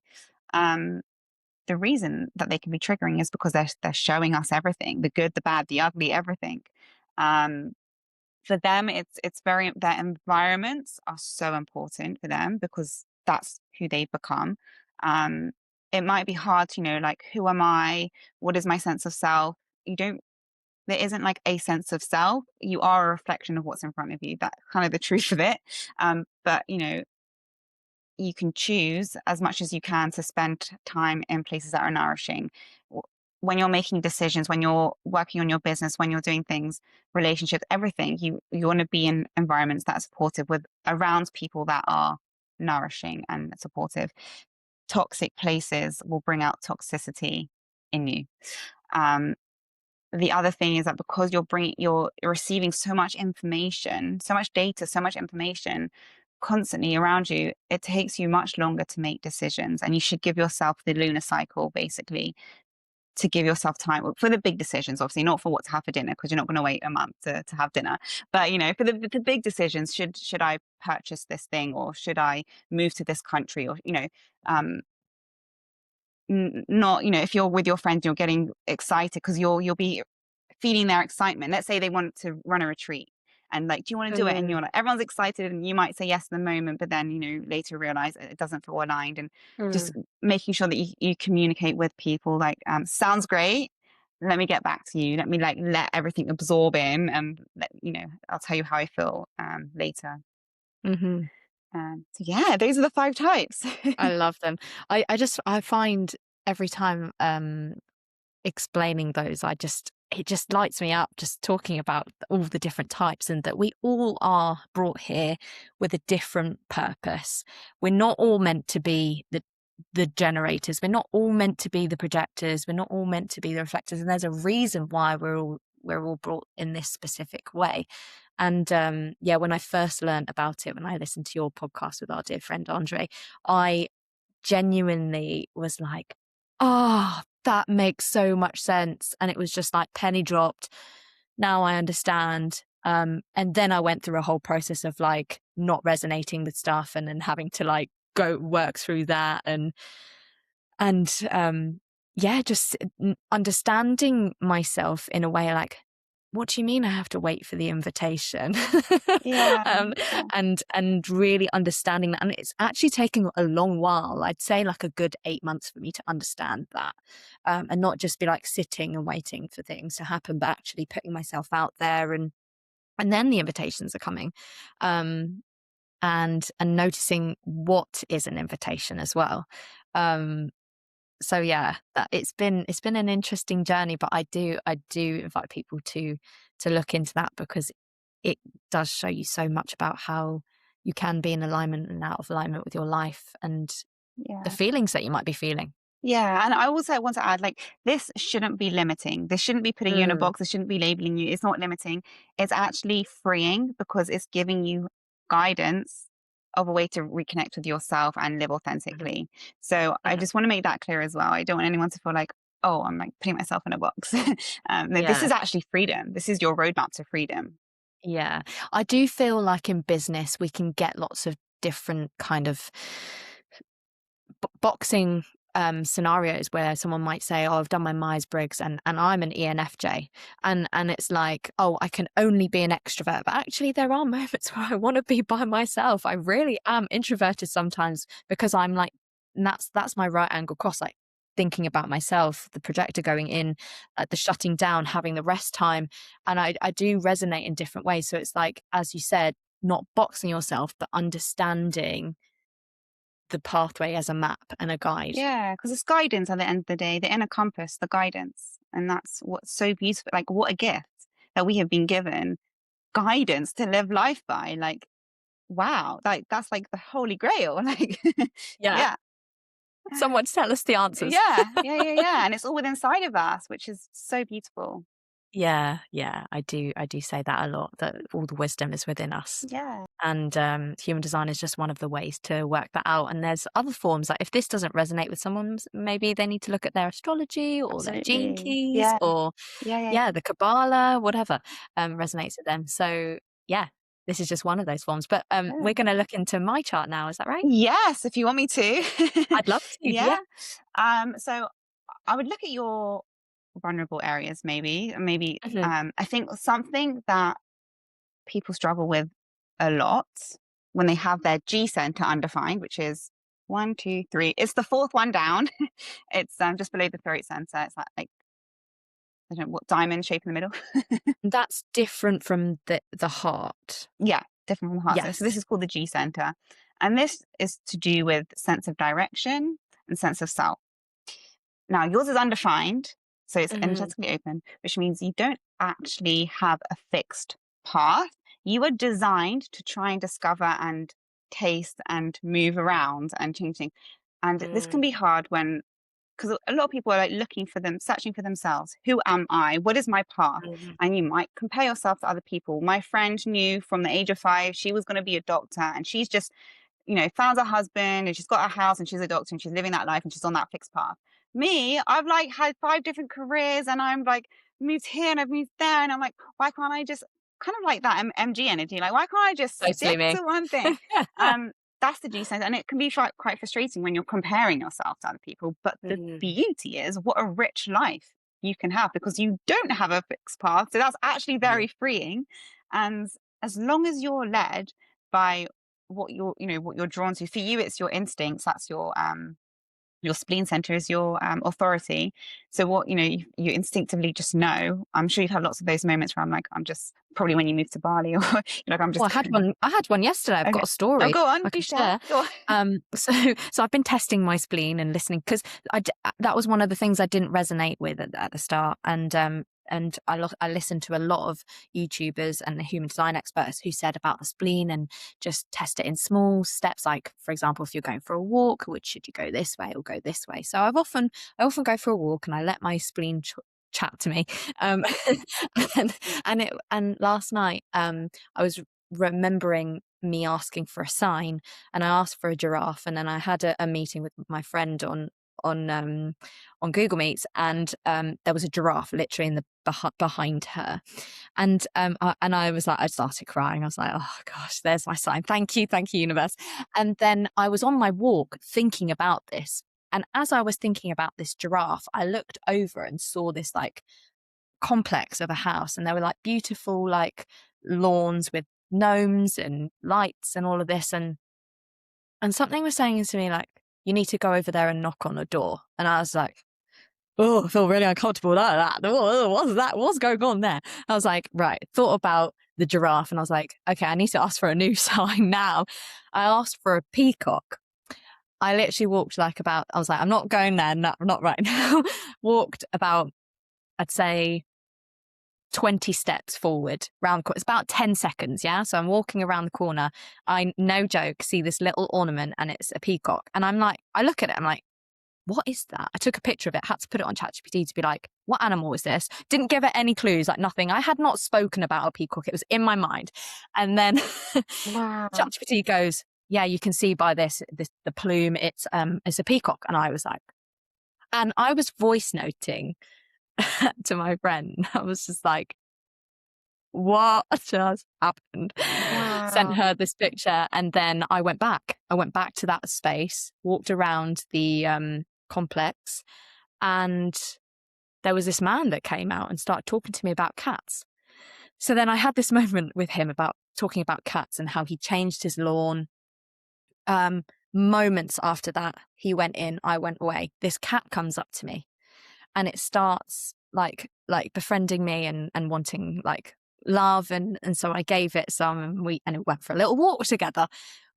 Um, the reason that they can be triggering is because they're showing us everything, the good, the bad, the ugly, everything. Um, for them, it's very, their environments are so important for them because that's who they've become. Um, it might be hard to, like, who am I? What is my sense of self? You don't. There isn't like a sense of self. You are a reflection of what's in front of you. That's kind of the truth of it. But you can choose as much as you can to spend time in places that are nourishing. When you're making decisions, when you're working on your business, when you're doing things, relationships, everything, you want to be in environments that are supportive, with around people that are nourishing and supportive. Toxic places will bring out toxicity in you. Um, the other thing is that because you're receiving so much information, so much data, so much information constantly around you, it takes you much longer to make decisions. And you should give yourself the lunar cycle, basically, to give yourself time for the big decisions, obviously not for what to have for dinner, because you're not going to wait a month to have dinner. But for the big decisions, should I purchase this thing, or should I move to this country, or um not, if you're with your friends, you're getting excited because you'll be feeding their excitement. Let's say they want to run a retreat, and like, do you want to do it? And Mm, you're like, everyone's excited, and you might say yes in the moment, but then later realize it doesn't feel aligned. And just mm, making sure that you communicate with people, like, sounds great, let me get back to you, let me like let everything absorb in, and I'll tell you how I feel later. mm-hmm. So yeah, those are the 5 types. I love them. I find every time explaining those, it just lights me up just talking about all the different types, and that we all are brought here with a different purpose. We're not all meant to be the generators. We're not all meant to be the projectors. We're not all meant to be the reflectors. And there's a reason why we're all brought in this specific way. And yeah, when I first learned about it, when I listened to your podcast with our dear friend Andre, I genuinely was like, oh, that makes so much sense. And it was just like penny dropped. Now I understand. And then I went through a whole process of like not resonating with stuff, and then having to like go work through that, and yeah, just understanding myself in a way like, what do you mean I have to wait for the invitation? Yeah, um, yeah. and really understanding that. And it's actually taking a long while. I'd say like a good 8 months for me to understand that, and not just be like sitting and waiting for things to happen, but actually putting myself out there, and then the invitations are coming, and noticing what is an invitation as well. Um, so yeah, that it's been an interesting journey, but I do invite people to look into that, because it does show you so much about how you can be in alignment and out of alignment with your life and the feelings that you might be feeling. Yeah, and I also want to add, like, this shouldn't be limiting. This shouldn't be putting you in a box. This shouldn't be labeling you. It's not limiting. It's actually freeing because it's giving you guidance of a way to reconnect with yourself and live authentically. So I just want to make that clear as well. I don't want anyone to feel like, oh, I'm like putting myself in a box. No, this Yeah. is actually freedom. This is your roadmap to freedom. Yeah. I do feel like in business, we can get lots of different kind of boxing scenarios where someone might say, oh, I've done my Myers-Briggs and I'm an ENFJ. And it's like, oh, I can only be an extrovert. But actually there are moments where I want to be by myself. I really am introverted sometimes because I'm like, and that's my right angle cross, like thinking about myself, the projector going in, the shutting down, having the rest time. And I do resonate in different ways. So it's like, as you said, not boxing yourself, but understanding the pathway as a map and a guide. Yeah, because it's guidance at the end of the day, the inner compass, the guidance. And that's what's so beautiful. Like, what a gift that we have been given guidance to live life by. Like, wow, like that's like the holy grail. Like, Yeah. yeah. Someone tell us the answers. Yeah. And it's all within inside of us, which is so beautiful. Yeah, I do say that a lot, that all the wisdom is within us. Yeah. And human design is just one of the ways to work that out. And there's other forms, like if this doesn't resonate with someone, maybe they need to look at their astrology or their gene Absolutely. keys Yeah. or Yeah. the Kabbalah, whatever resonates with them. So yeah, this is just one of those forms. But we're going to look into my chart now. Is that right? Yes, if you want me to. I'd love to. Yeah. So I would look at your vulnerable areas, maybe. Mhm. I think something that people struggle with a lot when they have their G center undefined, which is 1, 2, 3. It's the fourth one down. It's just below the throat center. It's like I don't know what diamond shape in the middle. That's different from the heart. Yeah, different from the heart center. Yes. So this is called the G center, and this is to do with sense of direction and sense of self. Now, yours is undefined, so it's energetically open, which means you don't actually have a fixed path. You are designed to try and discover and taste and move around and change things. And this can be hard when, because a lot of people are like looking for them, searching for themselves. Who am I? What is my path? And you might compare yourself to other people. My friend knew from the age of 5 she was going to be a doctor, and she's just found her husband and she's got a house and she's a doctor and she's living that life and she's on that fixed path. Me, I've like had 5 different careers and I'm like moved here and I've moved there and I'm like, why can't I just kind of like that MG energy? Like, why can't I just Totally stick me. to one thing? That's the G sense, and it can be quite frustrating when you're comparing yourself to other people. But the beauty is, what a rich life you can have because you don't have a fixed path. So that's actually very freeing. And as long as you're led by what you're drawn to, for you it's your instincts, that's your spleen center is your authority. So what you instinctively just know. I'm sure you've had lots of those moments where I'm just probably when you moved to Bali or you're like I'm just. Well, I had one yesterday. I've got a story. Oh, go on, I please can share. Go on. So I've been testing my spleen and listening because that was one of the things I didn't resonate with at the start, and I listened to a lot of YouTubers and the human design experts who said about the spleen and just test it in small steps. Like, for example, if you're going for a walk, should you go this way or go this way? So I often go for a walk and I let my spleen chat to me. And last night, I was remembering me asking for a sign, and I asked for a giraffe, and then I had a meeting with my friend on Google Meets, and there was a giraffe literally in the behind her, and I was like, I started crying. I was like, oh gosh, there's my sign. Thank you, universe. And then I was on my walk thinking about this, and as I was thinking about this giraffe, I looked over and saw this like complex of a house, and there were like beautiful like lawns with gnomes and lights and all of this, and something was saying to me like, you need to go over there and knock on a door. And I was like, oh, I feel really uncomfortable about that. What's that? What's going on there? I was like, right, thought about the giraffe, and I was like, okay, I need to ask for a new sign now. I asked for a peacock. I literally walked I was like, I'm not going there, not right now. Walked about, I'd say 20 steps forward round. It's about 10 seconds. Yeah. So I'm walking around the corner. I, no joke, see this little ornament and it's a peacock. And I'm like, I look at it, I'm like, what is that? I took a picture of it, had to put it on ChatGPT to be like, what animal is this? Didn't give it any clues, like nothing. I had not spoken about a peacock. It was in my mind. And then Wow. ChatGPT goes, yeah, you can see by this, the plume, it's a peacock. And I was like, and I was voice noting to my friend. I was just like, what just happened? Wow. Sent her this picture. And then I went back to that space, walked around the complex, and there was this man that came out and started talking to me about cats. So then I had this moment with him about talking about cats and how he changed his lawn. Moments after that, he went in, I went away. This cat comes up to me and it starts like befriending me and wanting like love. And so I gave it some, and we went for a little walk together.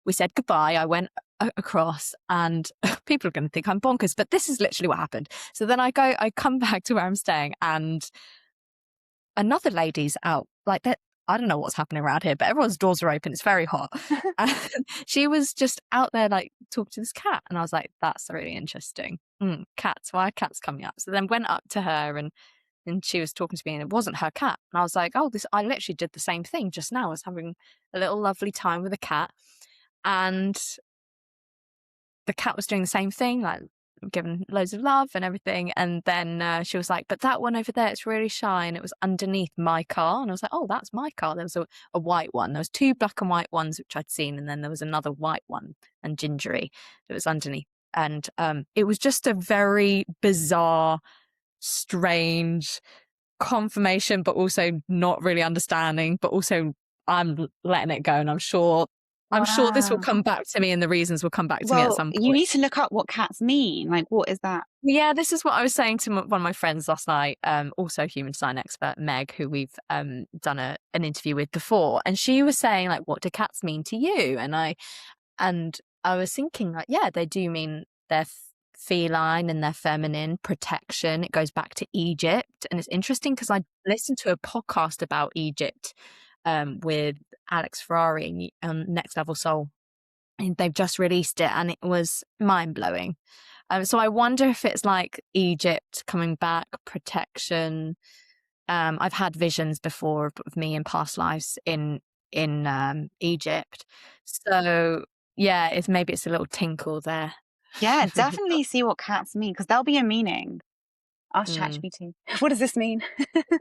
We said goodbye. I went across, and people are going to think I'm bonkers, but this is literally what happened. So then I come back to where I'm staying, and another lady's out like that. I don't know what's happening around here, but everyone's doors are open. It's very hot. And she was just out there like talking to this cat. And I was like, that's really interesting. Cats, why are cats coming up? So then went up to her and she was talking to me, and it wasn't her cat. And I was like, oh, I literally did the same thing just now. I was having a little lovely time with a cat, and the cat was doing the same thing, like giving loads of love and everything. And then she was like, but that one over there, it's really shy, and it was underneath my car. And I was like, oh, that's my car. There was a white one. There was 2 black and white ones which I'd seen, and then there was another white one and gingery that was underneath. And it was just a very bizarre, strange confirmation, but also not really understanding, but also I'm letting it go, and I'm sure this will come back to me, and the reasons will come back to me at some point. You need to look up what cats mean. Like, what is that? Yeah, this is what I was saying to one of my friends last night, also human design expert, Meg, who we've done an interview with before. And she was saying, like, what do cats mean to you? And I was thinking, like, yeah, they do mean they're feline and they're feminine, protection. It goes back to Egypt. And it's interesting because I listened to a podcast about Egypt with Alex Ferrari on Next Level Soul. And they've just released it, and it was mind-blowing. So I wonder if it's like Egypt coming back, protection. I've had visions before of me in past lives in Egypt. So yeah, maybe it's a little tinkle there. Yeah, definitely see what cats mean, because there'll be a meaning. Ask ChatGPT. What does this mean?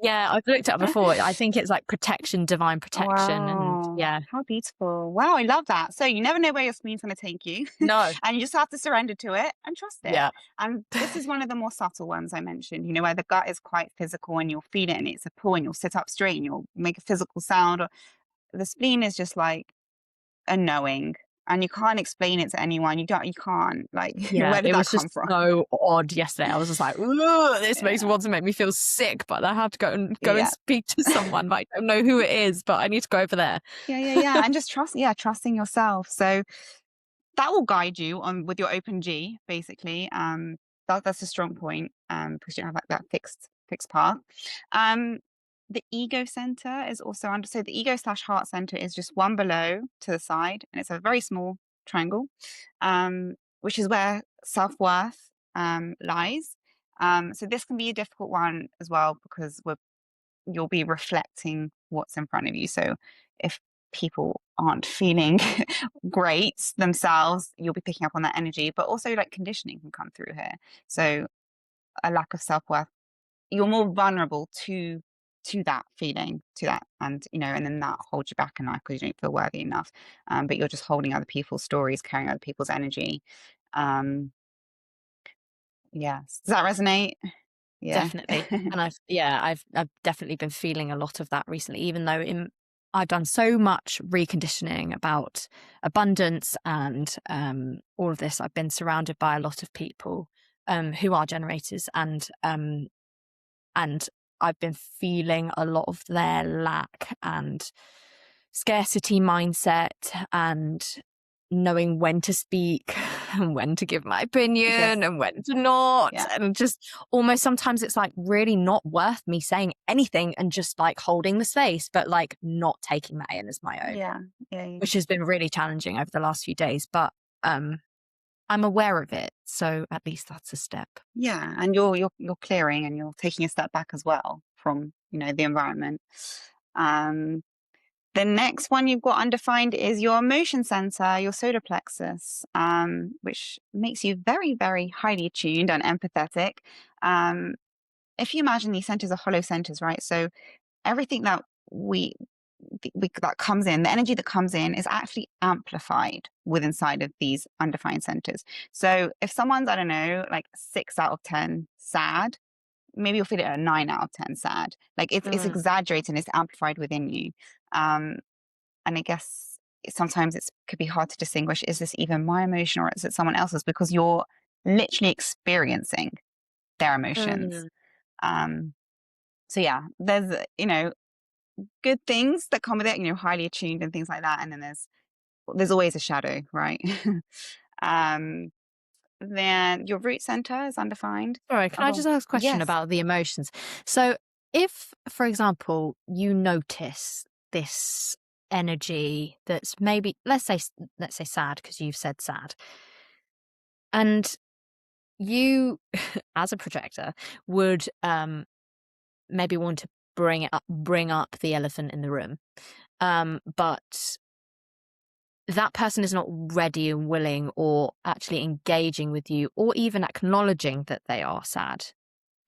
Yeah, I've looked it up before. I think it's like protection, divine protection. Wow. And yeah. How beautiful. Wow, I love that. So you never know where your spleens going to take you. No. And you just have to surrender to it and trust it. Yeah. And this is one of the more subtle ones I mentioned, where the gut is quite physical and you'll feel it and it's a pull and you'll sit up straight and you'll make a physical sound. The spleen is just like a knowing. And you can't explain it to anyone. You can't, like, yeah, where did it that was come just from? so odd yesterday. I was just like, this makes me feel sick, but I have to go and speak to someone. But I don't know who it is, but I need to go over there. Yeah. And just trusting yourself. So that will guide you on with your open G, basically. That's a strong point, because you don't have like that fixed path. The ego center is also under. So the ego/heart center is just one below to the side, and it's a very small triangle, which is where self-worth lies. So this can be a difficult one as well, because you'll be reflecting what's in front of you. So if people aren't feeling great themselves, you'll be picking up on that energy. But also, like, conditioning can come through here. So a lack of self-worth, you're more vulnerable to that feeling, to that, and and then that holds you back in life because you don't feel worthy enough. But you're just holding other people's stories, carrying other people's energy. Yes, does that resonate? Yeah. Definitely. And I've definitely been feeling a lot of that recently, even though I've done so much reconditioning about abundance and all of this. I've been surrounded by a lot of people who are generators, and I've been feeling a lot of their lack and scarcity mindset, and knowing when to speak when to give my opinion Yes. and when to not. Yeah. And just almost sometimes it's like really not worth me saying anything and just like holding the space, but like not taking that in as my own, Yeah. Yeah. which has been really challenging over the last few days. But I'm aware of it. So at least that's a step. Yeah. And you're clearing and you're taking a step back as well from, the environment. The next one you've got undefined is your emotion center, your solar plexus, which makes you very, very highly attuned and empathetic. If you imagine these centers are hollow centers, right? So everything that that comes in, the energy that comes in is actually amplified within inside of these undefined centers. So if someone's, I don't know, like 6 out of 10 sad, maybe you'll feel it at a 9 out of 10 sad. Like it's exaggerated, it's amplified within you. And I guess sometimes it could be hard to distinguish, is this even my emotion or is it someone else's? Because you're literally experiencing their emotions. So yeah, there's, good things that come with it, highly attuned and things like that. And then there's always a shadow, right? Then your root center is undefined. Sorry, can I just ask a question Yes. about the emotions? So if, for example, you notice this energy that's maybe, let's say sad, because you've said sad, and you, as a projector, would maybe want to bring up the elephant in the room, but that person is not ready and willing or actually engaging with you or even acknowledging that they are sad.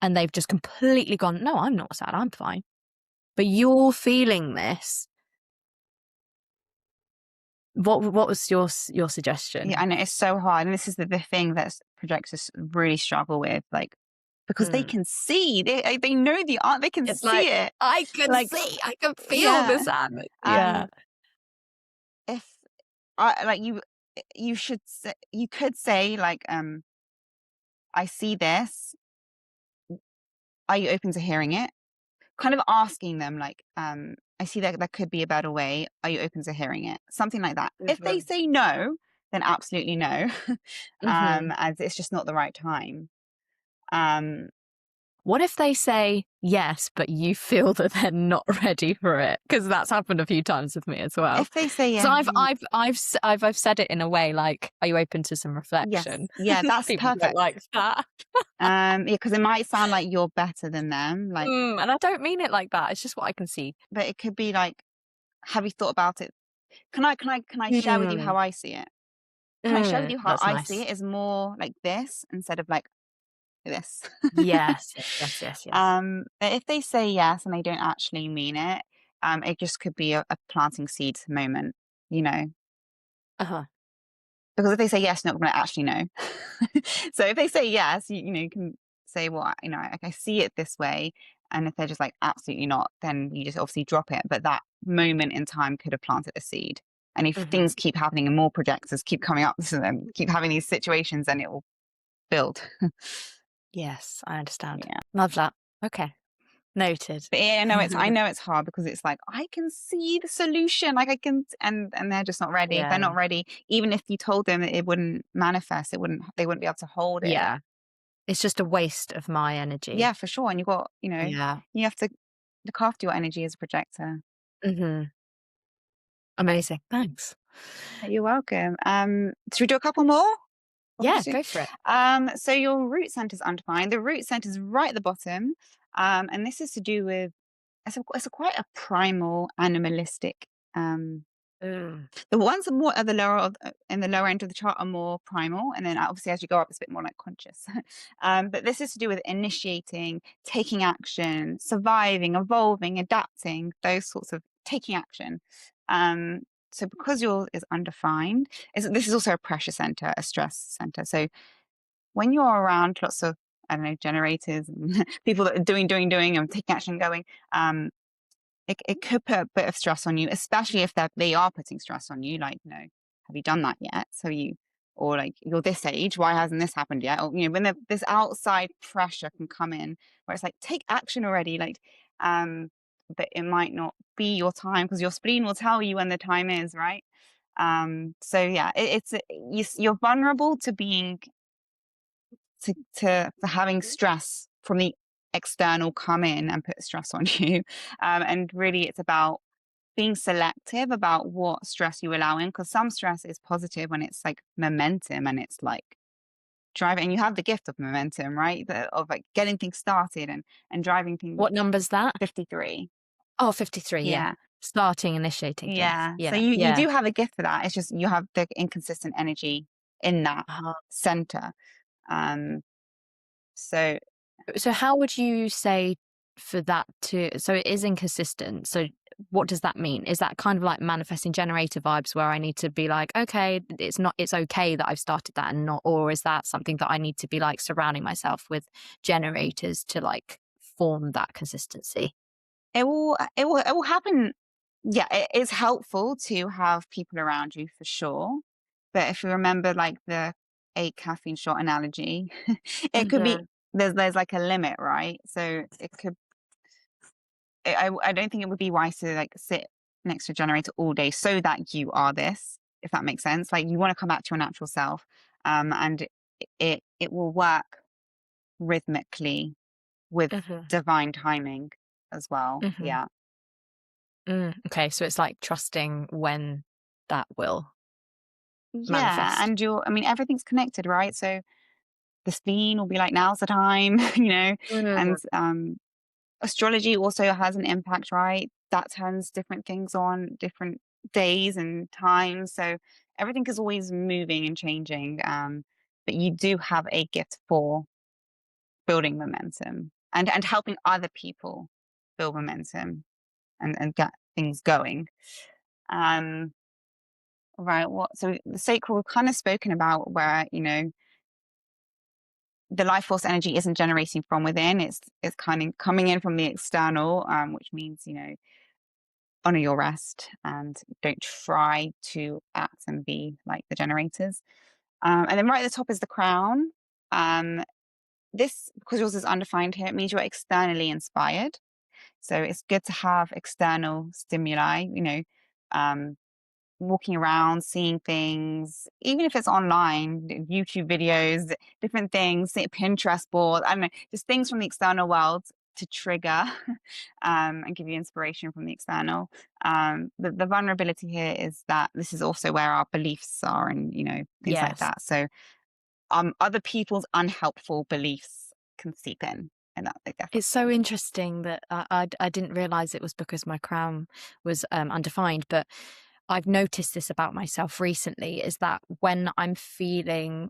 And they've just completely gone, no, I'm not sad, I'm fine. But you're feeling this. What was your suggestion? Yeah, I know it's so hard. And this is the thing that projectors really struggle with, like, because they can see, they know the art, they can It's see like, it. I can Like, see, I can feel yeah. the sadness. Um, Yeah. if I like you should say, you could say like, I see this. Are you open to hearing it? Kind of asking them like, I see that there could be a better way. Are you open to hearing it? Something like that. If they say no, then absolutely no. As it's just not the right time. Um, What if they say yes, but you feel that they're not ready for it? Because that's happened a few times with me as well. if they say So yeah, I've said it in a way like, "Are you open to some yes, reflection?" yeah, that's People don't perfect. like that. Yeah, because it might sound like you're better than them, like, And I don't mean it like that. It's just what I can see. but it could be like, have you thought about it? Can I share with you Mm, how I see it? Can I share with you how that's I see nice. it is more like this instead of like this? Yes, yes, yes, yes, yes. But if they say yes and they don't actually mean it, it just could be a planting seeds moment, you know. Uh-huh. Because if they say yes, not going to actually know. So if they say yes, you can say, well, I see it this way. And if they're just like absolutely not, then you just obviously drop it. But that moment in time could have planted a seed. And if Mhm. things keep happening and more projectors keep coming up to them, keep having these situations, then it will build. Yes, I understand. Yeah. Love that. Okay. Noted. But yeah, I know it's hard because it's like I can see the solution, like I can, and they're just not ready. If they're Yeah. not ready, even if you told them it wouldn't manifest, they wouldn't be able to hold it. Yeah. It's just a waste of my Yeah, energy. for sure. And Yeah. you have to look after your energy as a projector. Mhm. Amazing. Thanks. You're welcome. Should we do a couple more? Yeah, go for it. So your root center is undefined. The root center is right at the bottom, and this is to do with it's quite a primal, animalistic. Mm. The ones more at the lower in the lower end of the chart are more primal, and then obviously as you go up, it's a bit more like conscious. But this is to do with initiating, taking action, surviving, evolving, adapting, those sorts of taking action. So because yours is undefined, this is also a pressure center, a stress center. So when you're around lots of, I don't know, generators and people that are doing and taking action, going, it could put a bit of stress on you, especially if they are putting stress on you. Like, have you done that yet? Or like, you're this age, why hasn't this happened yet? Or, when this outside pressure can come in where it's like, take action already. Like, but it might not be your time because your spleen will tell you when the time is, right? So yeah, you're vulnerable to being to having stress from the external come in and put stress on you. And really it's about being selective about what stress you allow in, because some stress is positive when it's like momentum and it's like driving, and you have the gift of momentum, right? Of like getting things started and driving things. What number's that? 53. Oh, 53, yeah. Starting, initiating things. Yeah. So Yeah, you yeah. do have a gift for that. It's just you have the inconsistent energy in that center. Um, so So how would you say for that so it is inconsistent. So what does that mean? Is that kind of like manifesting generator vibes where I need to be like, okay, it's okay that I've started that and not, or is that something that I need to be like surrounding myself with generators to like form that consistency? it will happen. Yeah, it is helpful to have people around you for sure. But if you remember like the 8 caffeine shot analogy, it could be Mhm. there's like a limit, right? So it could I don't think it would be wise to like sit next to a generator all day so that you are this, if that makes sense. Like you want to come back to your natural self. And it will work rhythmically with Mhm. divine timing as well. Mhm. Yeah. Okay, so it's like trusting when that will Yeah. manifest. And I mean, everything's connected, right? So the spleen will be like, now's the time, and Mm. astrology also has an impact, right? That turns different things on different days and times. So everything is always moving and changing. But you do have a gift for building momentum and helping other people build momentum and get things going. Um, right. So the sacral we've kind of spoken about where, the life force energy isn't generating from within. It's kind of coming in from the external, which means, honor your rest and don't try to act and be like the generators. And then right at the top is the crown. This, because yours is undefined here, it means you're externally inspired. So it's good to have external stimuli, um, walking around, seeing things, even if it's online, YouTube videos, different things, Pinterest board, I don't know, just things from the external world to trigger and give you inspiration from the external. The vulnerability here is that this is also where our beliefs are and, things like Yes. that. So other people's unhelpful beliefs can seep in. And that they definitely. It's so interesting that I didn't realize it was because my crown was undefined, but I've noticed this about myself recently is that when I'm feeling,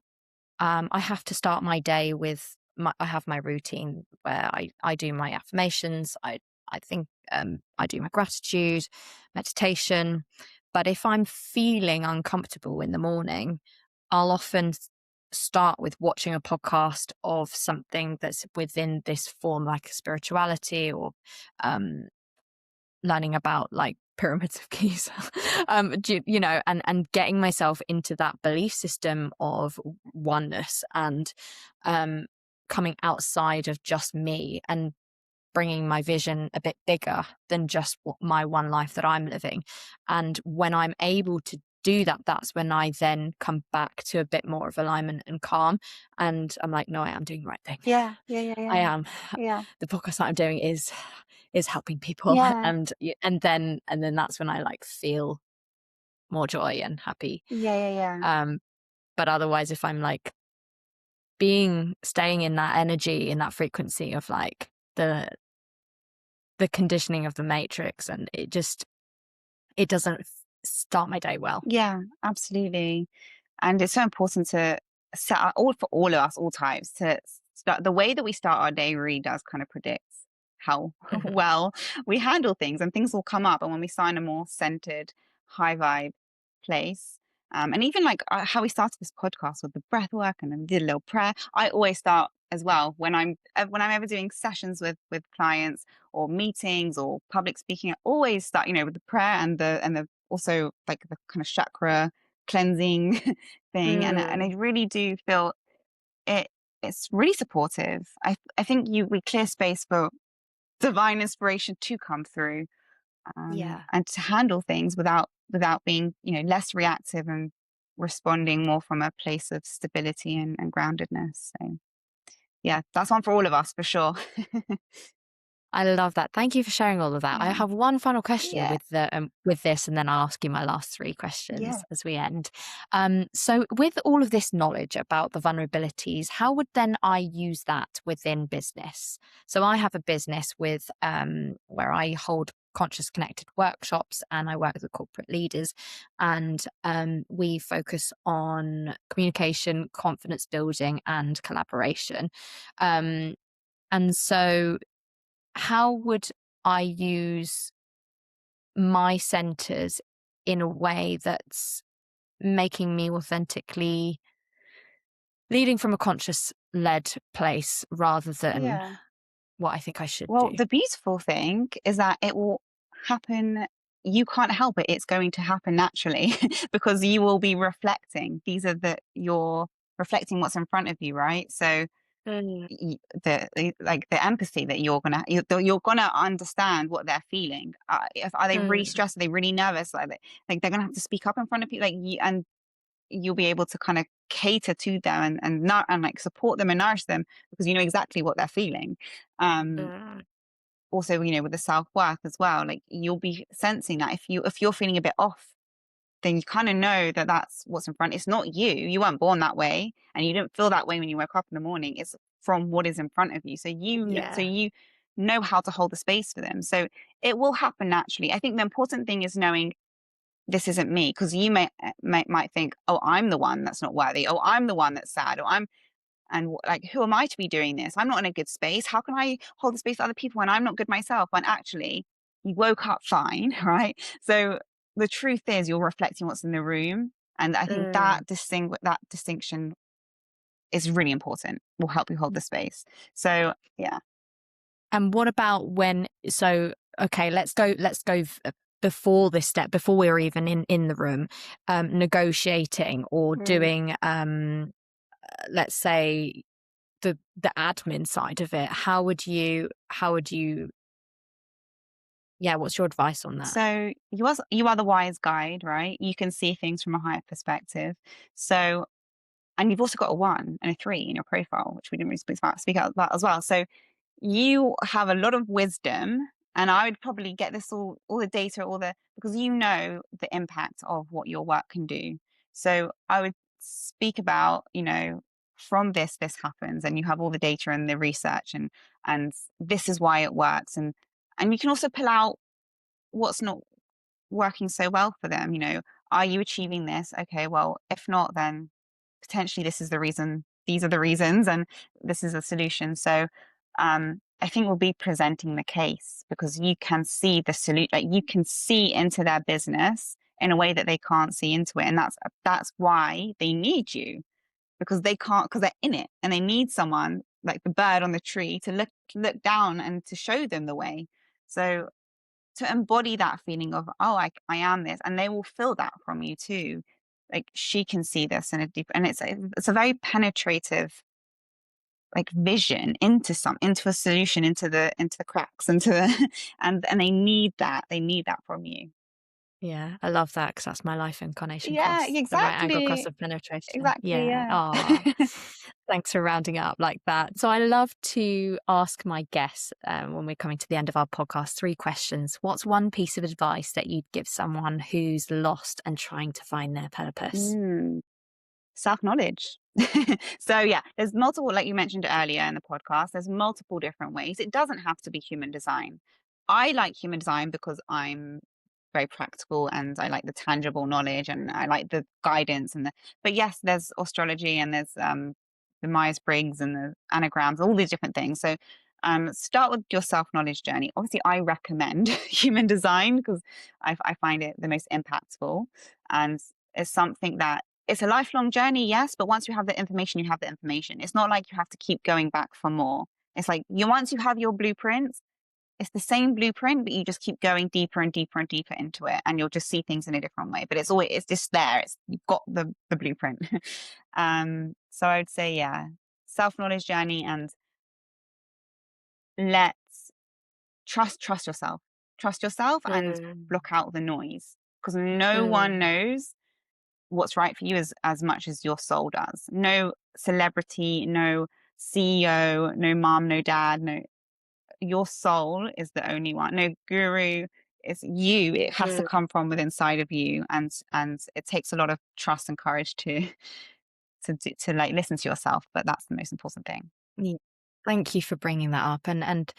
I have to start my day with I have my routine where I do my affirmations. I think I do my gratitude, meditation. But if I'm feeling uncomfortable in the morning, I'll often start with watching a podcast of something that's within this form, like spirituality or um, learning about like pyramids of Giza, and getting myself into that belief system of oneness and coming outside of just me and bringing my vision a bit bigger than just my one life that I'm living. And when I'm able to do that, that's when I then come back to a bit more of alignment and calm. And I'm like, no, I am doing the right thing. Yeah. I am. Yeah. The podcast that I'm doing is helping people, Yeah. and then that's when I like feel more joy and happy. Yeah. But otherwise, if I'm like staying in that energy, in that frequency of like the conditioning of the matrix, and it doesn't start my day well. Yeah, absolutely. And it's so important to set up for all of us, all types, to start the way that we start our day really does kind of predict how Mhm. well we handle things, and things will come up. And when we sign a more centered, high vibe place, and even like how we started this podcast with the breath work and then did a little prayer, I always start as well when I'm ever doing sessions with clients or meetings or public speaking. I always start, with the prayer and the also like the kind of chakra cleansing thing, and I really do feel it. It's really supportive. I think we clear space for divine inspiration to come through, Yeah. and to handle things without without being, less reactive and responding more from a place of stability and groundedness. So yeah, that's one for all of us for sure. I love that. Thank you for sharing all of that. I Yeah. have one final question Yeah. with this, and then I'll ask you my last three Yeah. questions as we end. So, with all of this knowledge about the vulnerabilities, how would then I use that within business? So, I have a business with where I hold conscious connected workshops, and I work with corporate leaders, and we focus on communication, confidence building, and collaboration. And so how would I use my centers in a way that's making me authentically leading from a conscious led place rather than Yeah. what I think I should Well, do? the beautiful thing is that it will happen. You can't help it. It's going to happen naturally because you will be reflecting. You're reflecting what's in front of you, right? So Mm, the empathy that you're gonna understand what they're feeling. If are they really mm, stressed? Are they really nervous? Like they're gonna have to speak up in front of people. And you'll be able to kind of cater to them and not and like support them and nourish them because you know exactly what they're feeling. Um, mm, Also, with the self-worth as well, like you'll be sensing that if you're feeling a bit off, then you kind of know that that's what's in front. It's not you. You weren't born that way, and you didn't feel that way when you woke up in the morning. It's from what is in front of you. So yeah. you know how to hold the space for them. So it will happen naturally. I think the important thing is knowing this isn't me, because you might think, oh, I'm the one that's not worthy. Oh, I'm the one that's sad. Or like, who am I to be doing this? I'm not in a good space. How can I hold the space for other people when I'm not good myself? When actually you woke up fine, right? So the truth is you're reflecting what's in the room. And I think Mm. that distinction is really important, will help you hold the space. So yeah. And what about okay, let's go before this step, before we're even in the room, negotiating or Mm. doing, let's say, the admin side of it. How would you yeah, what's your advice on that? So you are the wise guide, right? You can see things from a higher perspective. So, and you've also got a 1 and a 3 in your profile, which we didn't really speak out about as well. So you have a lot of wisdom, and I would probably get this all the data, because you know the impact of what your work can do. So I would speak about, from this happens, and you have all the data and the research, and this is why it works, and you can also pull out what's not working so well for them. Are you achieving this? Okay, well, if not, then potentially this is the reason, these are the reasons, and this is a solution. So I think we'll be presenting the case, because you can see the solution, like you can see into their business in a way that they can't see into it. And that's why they need you, because they can't, because they're in it, and they need someone like the bird on the tree to look down and to show them the way. So to embody that feeling of, oh, I am this, and they will feel that from you too. Like, she can see this in a deep, and it's a very penetrative like vision into a solution, into the cracks, into the and they need that from you. Yeah, I love that because that's my life incarnation Yeah, cross, the right angle cross exactly. of penetration. Exactly, Yeah. yeah. Ah, thanks for rounding up like that. So I love to ask my guests when we're coming to the end of our podcast 3 questions. What's one piece of advice that you'd give someone who's lost and trying to find their purpose? Mm. Self-knowledge. So yeah, there's multiple, like you mentioned earlier in the podcast, there's multiple different ways. It doesn't have to be human design. I like human design because I'm very practical, and I like the tangible knowledge, and I like the guidance, but yes, there's astrology, and there's the Myers-Briggs and the anagrams, all these different things. So start with your self-knowledge journey. Obviously, I recommend human design because I find it the most impactful, and it's something that it's a lifelong journey, yes, but once you have the information, you have the information. It's not like you have to keep going back for more. It's like once you have your blueprint, it's the same blueprint, but you just keep going deeper and deeper and deeper into it, and you'll just see things in a different way. But it's just there. You've got the blueprint. So I would say, yeah, self-knowledge journey, and let's trust yourself. Trust yourself and Mm, block out the noise. because no one knows what's right for you as much as your soul does. No celebrity, no CEO, no mom, no dad, no, your soul is the only one. No guru, it's you. It has to Mm. come from within inside of you, and it takes a lot of trust and courage to like listen to yourself. But that's the most important thing. Yeah. Thank you for bringing that up. And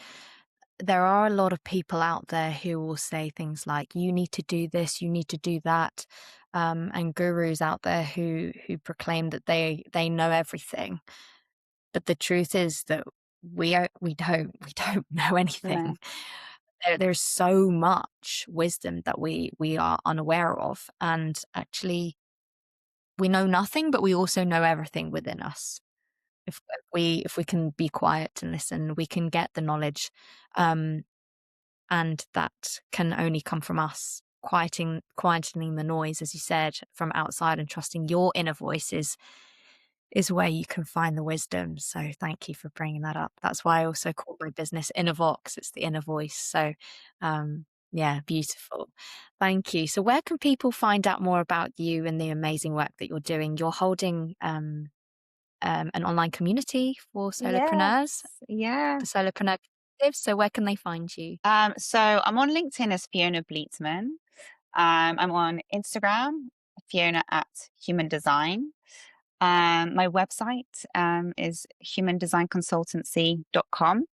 there are a lot of people out there who will say things like, you need to do this, you need to do that. And gurus out there who proclaim that they know everything. But the truth is that we don't know anything. No. There's so much wisdom that we are unaware of. And actually we know nothing, but we also know everything within us. If we can be quiet and listen, we can get the knowledge. And that can only come from us quietening the noise, as you said, from outside, and trusting your inner voice is where you can find the wisdom. So thank you for bringing that up. That's why I also call my business InnerVox. It's the inner voice. So yeah, beautiful. Thank you. So where can people find out more about you and the amazing work that you're doing? You're holding an online community for solopreneurs, Yes. Yeah. the solopreneur collective. So where can they find you? So I'm on LinkedIn as Fiona Bleetman. I'm on Instagram, Fiona at Human Design. My website is humandesignconsultancy.com.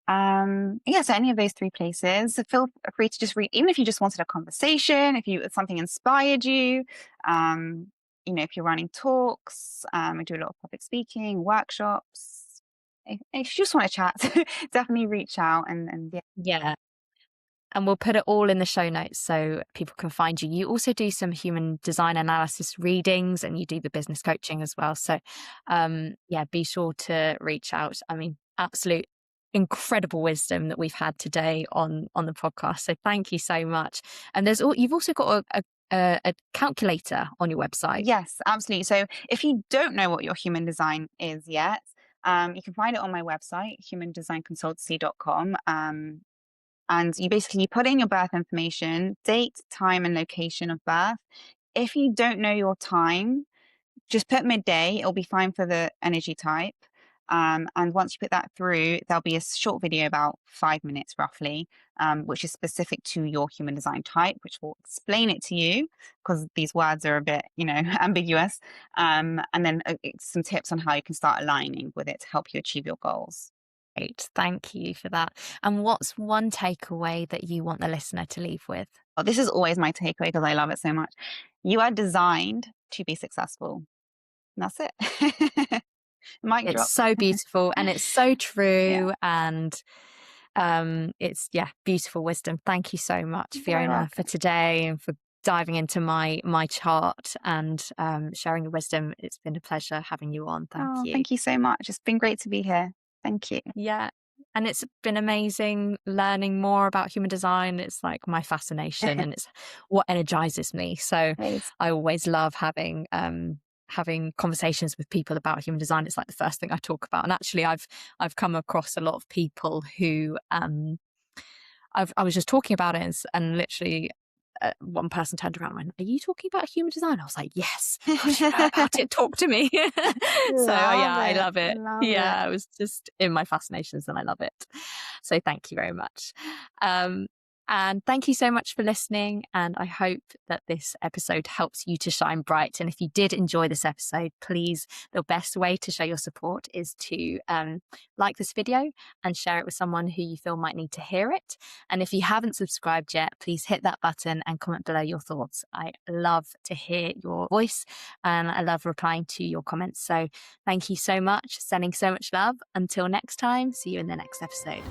Yeah, so any of those three places. So feel free to just read, even if you just wanted a conversation, if something inspired you, if you're running talks, I do a lot of public speaking, workshops. If you just want to chat, definitely reach out and yeah. Yeah. And we'll put it all in the show notes so people can find you. You also do some human design analysis readings, and you do the business coaching as well. So, yeah, be sure to reach out. I mean, absolute incredible wisdom that we've had today on the podcast. So thank you so much. And you've also got a calculator on your website. Yes, absolutely. So if you don't know what your human design is yet, you can find it on my website, humandesignconsultancy.com. And you basically put in your birth information, date, time, and location of birth. If you don't know your time, just put midday. It'll be fine for the energy type. And once you put that through, there'll be a short video about 5 minutes roughly, which is specific to your human design type, which will explain it to you because these words are a bit, ambiguous. And then some tips on how you can start aligning with it to help you achieve your goals. Great. Thank you for that. And what's one takeaway that you want the listener to leave with? Well, this is always my takeaway because I love it so much. You are designed to be successful. And that's it. Mic It's drop. so beautiful and it's so true. Yeah. And it's beautiful wisdom. Thank you so much, You're very Fiona, welcome. for today and for diving into my chart and sharing your wisdom. It's been a pleasure having you on. Thank you. Thank you so much. It's been great to be here. Thank you. Yeah. And it's been amazing learning more about human design. It's like my fascination and it's what energizes me. So Please. I always love having conversations with people about human design. It's like the first thing I talk about. And actually I've come across a lot of people who I was just talking about it and literally one person turned around and went, "Are you talking about human design?" I was like, "Yes." "How do you know about it? Talk to me." So yeah, I love it. Yeah, I was just in my fascinations and I love it. So thank you very much. And thank you so much for listening. And I hope that this episode helps you to shine bright. And if you did enjoy this episode, please, the best way to show your support is to like this video and share it with someone who you feel might need to hear it. And if you haven't subscribed yet, please hit that button and comment below your thoughts. I love to hear your voice and I love replying to your comments. So thank you so much. Sending so much love. Until next time, see you in the next episode.